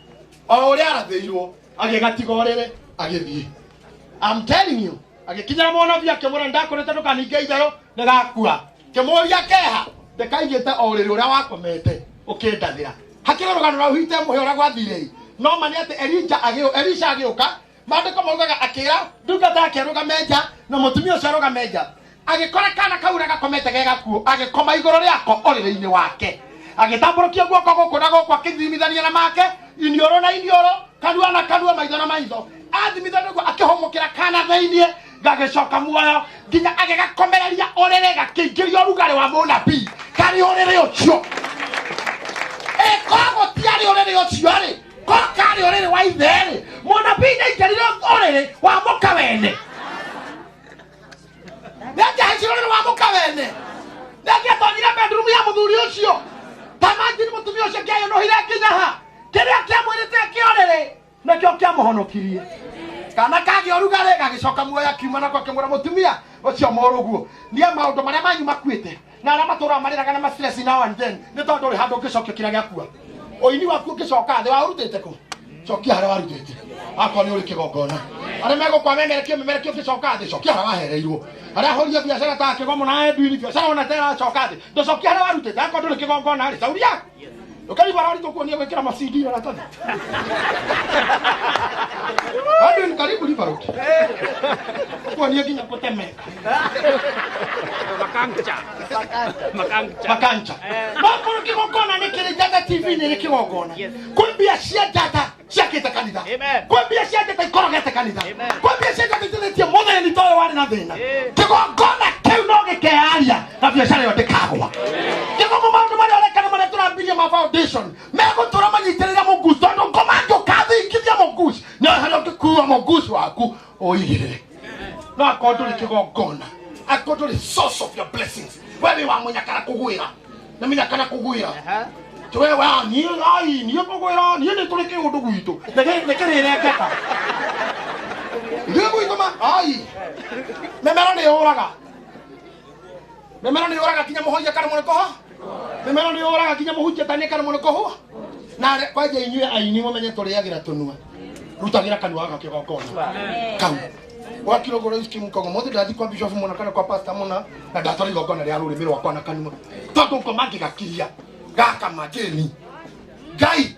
o ũrĩa arathĩirwo agĩgatiga ũrĩrĩ agĩthiĩ I'm telling you agĩkinyĩra mũnabi akĩmũra ndakũrĩte ndũkaninge itherũ nĩgakua kĩmũria keha ndĩkaigĩte o ũrĩrĩ ũrĩa wakomete ũkĩndathĩra hakĩrĩ rũgano rwa ũhite mũhe ũrĩa gwathirĩ no ma nĩ atĩ Elisha agĩũka maandĩko maugaga akĩra ndungata yake arũgame nja na mũtumia ũcio arũgame nja agĩkora kana kau ũrĩa gakomete gegakuo agĩkoma igũrũ rĩako ũrĩrĩ-inĩ wake agĩtambũrũkia guoko gũkũ na gũkũ akĩthimithania na make iniũrũ na iniũrũ kanua na kanua maitho na maitho athimithania guo akĩhomokera kana thĩinĩ gagĩcoka muoyo nginya agĩgakomereria ũrĩrĩ gakĩingĩria ũrugarĩ wa mũnabii karĩ ũrĩrĩ ũcio koragwo tiarĩ ũrĩrĩ ũcio rĩ korwo karĩ ũrĩrĩ wa ithe rĩ mũnabii nĩaingĩrire ũrĩrĩ wa mũkawene nĩangĩhaicire ũrĩrĩ wa mũkawene nĩangĩatonyire bedroom ya mũthuri ũcio tamanjini mũtumia ũcio kĩayũnũhire nginya ha kĩrĩa kĩamwĩrĩte kĩorĩrĩ nakĩo kĩamũhonokirie kana kagĩa ũrugarĩ gagĩcoka muoyo akiuma nako akĩmwĩra mũtumia ũcio mũrũguo niĩ maũndũ marĩa manyu makuĩte na arĩa matũraga marĩraga na mastress now and then nĩ tondũ ũrĩ handũ ũngĩcokia kĩrĩa gĩakua ũini waku ũngĩcoka thĩ waũrutĩte kũ cokia harĩa warutĩte akorwo nĩ ũrĩ kĩgongona arĩa megũkwa memerekio ũngĩcoka thĩ cokia harĩa wahereirwo arĩa ahoria biacara ta kĩgomo na enduini biacara ona tena coka thĩ ndũcokia harĩa warutĩte akorwo ndũrĩ kĩgongona rĩ sauria Ukari barari to kuonia gwekera macidi na tani. Hadi ni karibu libarot. Kuonia kinya kutemeka. Makancha. Bakuru kigogona ni kile Jaga TV ni kigogona. Kumbia cia Jaga ciakite kanitha. Kumbia cia Jaga ikorogete kanitha. Kumbia cia Jaga itiletie mothe ni toyo wari na thina. Kigogona kiu no gikearia na biashara yote kagwa. Kigogona maundu mari olekana mari turambiria ma foundation. Mego turamanyiterera muguso ndo komando kathi kithia muguso. Na halo kikuwa muguso waku oigirire. Na akondo kigogona. Akondo the source of your blessings. Wewe wa munyakara kugwira. Na munyakara kugwira. Tuwe wa ni ai ni kugwira ni ni tuleke undu gwitu. Nekerere ngeka. Ndio gwitu ma ai. Memera ni oraga. Memera ni oraga kinya muhoja kana mune koho. Memera ni oraga kinya muhuje tani kana mune koho. Na kwaje inyue aini mumenye turiagira tunua. Rutagira kanua ga kigogona. Kam. Wakilo goro iski mkongo mothe ndathi kwa bishop mona kana kwa pastor mona na ndatori gogona ria ruri miro wakwa na kanuma toto ko mangi gakiria gaka mageni gai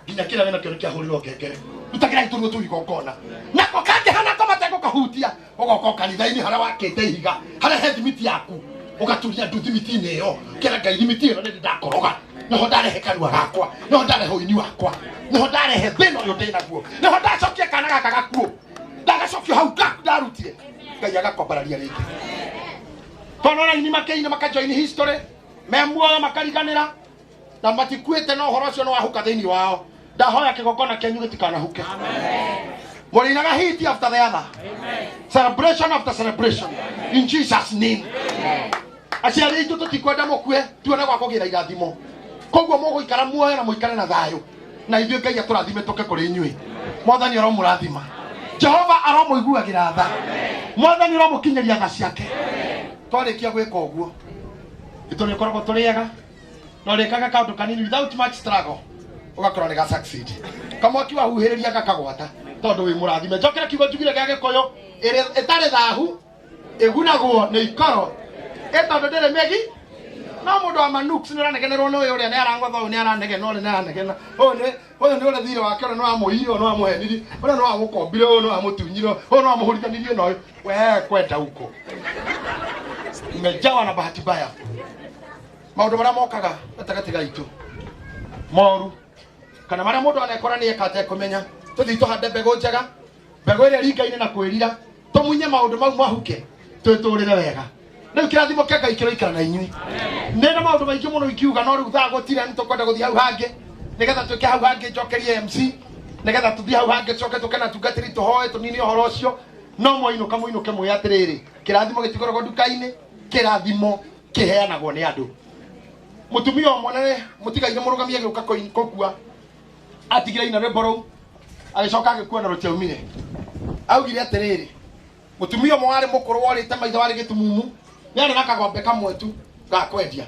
ginya kila wena kionekea huliro kekere utagira ituru tu gogona nako kanje hana kama tako kahutia ogoko kanitha-ini hara wakete higa hara he thimiti yaku ugaturia ndu thimiti-ini iyo kera ngai thimiti iyo ni ndakoroga niho ndarehe kanua gakwa niho ndarehe uini wakwa niho ndarehe thina uyu ndina guo niho ndacokia kana gaka gakuo ndagacokio hau ndarutire ngai agakombararia ringi tonora ini makeine makajoin history memuoyo makariganira na matikuite no horo cio no ahuka thiini wao ndahoya kigogona kenyu gitikana huke amen morinaga hit after the other amen celebration after celebration in Jesus name amen aciari itu tutikwenda mukue tuone gwa kugira irathimo koguo muguikara muoyo na muikare na thayo na ithuĩ ngai atũrathime tũke kũrĩ inyuĩ mwathani aromũrathima Jehova aromuiguagira tha mwathani aromukinyeria tha ciake twarikia gwika uguo ituri koragwo turiega no rikaga kaundu kanini without much struggle ugakorwo ni ga succeed kamwaki wahuhiriria gakagwata tondu wi murathime njokera kiugo njugire gya gikoyo itari thahu igunagwo ni ikoro etondu ndire megi no mundu wa manuks ni ranegenerwo no uria ni arangwa uyu ni aranegena uri ni aranegena uyu ni uri thire wake uri no amuhiro no amuheniri uri no amukombire uyu no amutunyiro uyu no amuhurithanirie no we kwenda uko mejawa na bahati baya maundu maria mokaga gatagati gaitu moru kana maria mundu anekora ni ekate kumenya tuthi tuhande mbegu njega mbegu iria ringaine na kwirira tumunye maundu mau mahuke twiturire wega riu kirathimo kia ngai kiroikara na inyui nena maundu maingi muno ikiuga no riu thaa gutire ni tukwenda guthii hau hangi nigetha tuke hau hangi njokerie MC nigetha tuthii hau hangi coke tuke na tungatiri tuhoe tunini uhoro ucio no muinuke mwi atiriri kirathimo gitikoragwo nduka-ini kirathimo kiheanagwo ni andu mutumia omwe mutigaire murugamie giuka kokua atigire ina rwimbo agicoka agikua na rutiaumire augire atiriri mutumia omwe wari mukuru worite maitho wari gitumumu yari na kagombe kamwe tu ga kwendia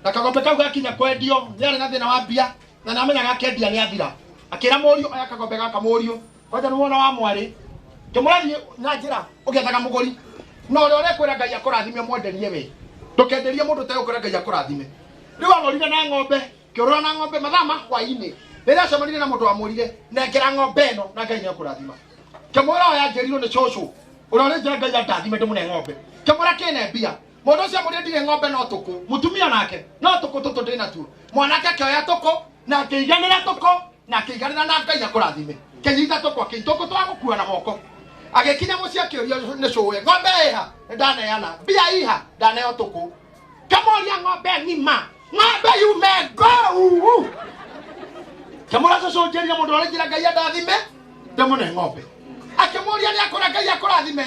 na kagombe kau gakinya kwendio yari na thina wa mbia na namenya gakendia ni athira akira murio aya kagombe gaka murio kwaja ni wona wa mwari kimurathie na njira ugethaga muguri no ri ore kwira ngai akurathime mwenderie we ndukenderie mundu te ukwira ngai akurathime riu agorire na ng'ombe kiorora na ng'ombe mathama hwaini riria acemanire na mundu wamurire nengera ng'ombe ino na ngai ni akurathima kimura oya njerirwo ni cucu urore ngai ndathime ndimune ng'ombe kimura kine mbia mundu ucio amurire ndire ng'ombe no tuku mutumia nake no tuku tutu ndina tu mwanake akioya tuku na akiiganira tuku na akiiganira na ngai akurathime kinyita tuku akituku twagukua na moko agekinya muci akioria ni cuwe ng'ombe iha ndaneana mbia iha ndaneo tuku kamoria ng'ombe ng'ima ng'ombe yume go kamora cucu njeria mundu arenjira ngai ndathime ndimune ng'ombe akimuria ni akora ngai akurathime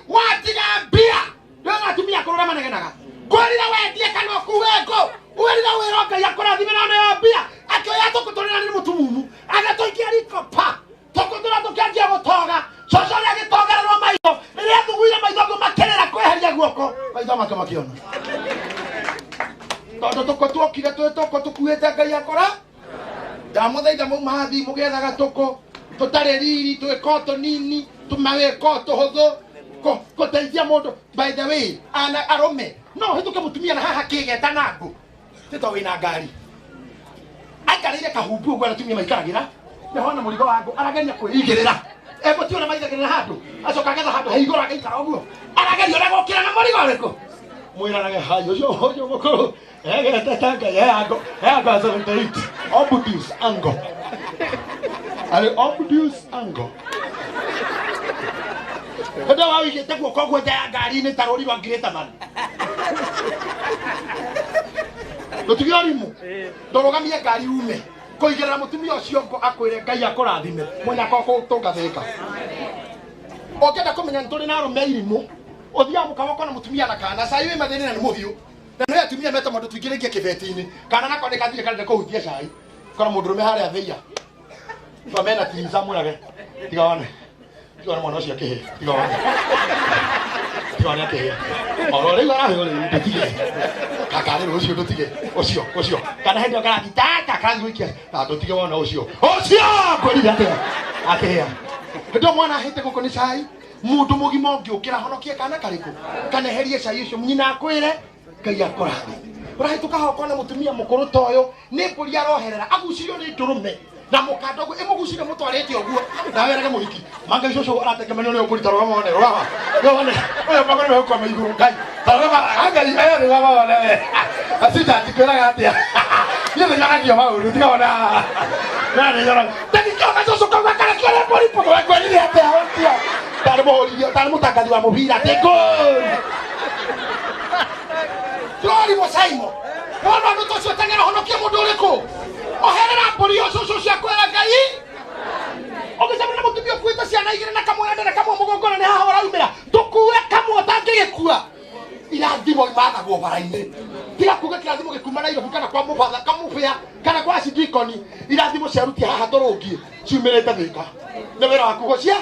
watiga mbia ndio atumia akorora manegenaga ngorira wendie kana kuweko urira wira ngai akurathime na nayo mbia akioya tukutorera ni mutumumu agatoikia rikopa tukutora tukianjia gutoga coco ria gitogererwo maitho riria thuguire maitho makerera kweheria guoko maitho make makiona tondu tuko tuokire tuko tukuite ngai akora ndamuthaitha mumathi mugethaga tuko tutare riri twiko tunini tumaweko tuhuthu kuteithia mundu by the way ana arome no hituke mutumia na haha kigeta nangu tito wina ngari aikarire kahumbu ugo atumia maikaragira ne hona murigo wangu aragenia kwigirira ego ti ona maigagirira handu acoka agetha handu heigoro agaikara uguo arageria ona gukira na murigo riku mwiranaga hayo yo mukuru ege tanga yango 78 obvious ango ale obvious ango Ndio wao igete guoko gwete ngari ni tarori wa ngireta man. Gutugio rimu. Ndorogamia ngari ume. Kuigera mutumia ucio ngo akwire Ngai akurathime. Mwenya koko tungathika. Okenda kumenya nturi na rume irimu. Othia mukawoko na mutumia na kana. Sai we mathini na ni muhiu. Na no atumia meta mundu twingirikie kibeti-ini. Kana nako ndikathire kana kuhutia cai. Kora mundu rume haria theia. Twamena tinza murage. Tigaone. Tigaone mwana ucio akihe. Tigaone. Tigaone akihe. Oro ri gara hore ndutige. Kakare ucio ndutige. Ucio. Kana hendo kana ditata kana wikia. Na ndutige wona ucio. Ucio kweli ate. Akihe. Ndo mwana hite guko ni cai. Mundu mugima ngiukira honokie kana kariku. Kana herie cai ucio nyina akwire. Ngai akorathi. Urahituka hoko na mutumia mukuru toyo ni mburi aroherera agucirio ni ndurume. Na mukandogo emugucire mutwarete oguo na werage muhiki manga icoco aratekemenyo ni ukuri tarwa mone roha yone oya magore me kwa maiguru Ngai tarwa anga aya ni baba wale asita tikera atia yele nyangio mauru tigaona nani yora dakika kacoco kwa kana kile pori poto kwa nini atia atia tarmo takadi wa mubira tego Tori mosaimo Wana ndo tocio tengera honokia mundu uriku oherera mburi ucio cia kwera Ngai ogisema na mutumia kuita ciana igire na kamwe ndere kamwe mugongona ni haha uraumira tukue kamwe tangigikua irathimo imathagwo bara-ini tiga kuga kirathimo gikuma na Nairobi kana kwa mubatha kamupia kana kwa cidikoni irathimo ciaruti haha turungie ciumirite thika ni wira waku gucia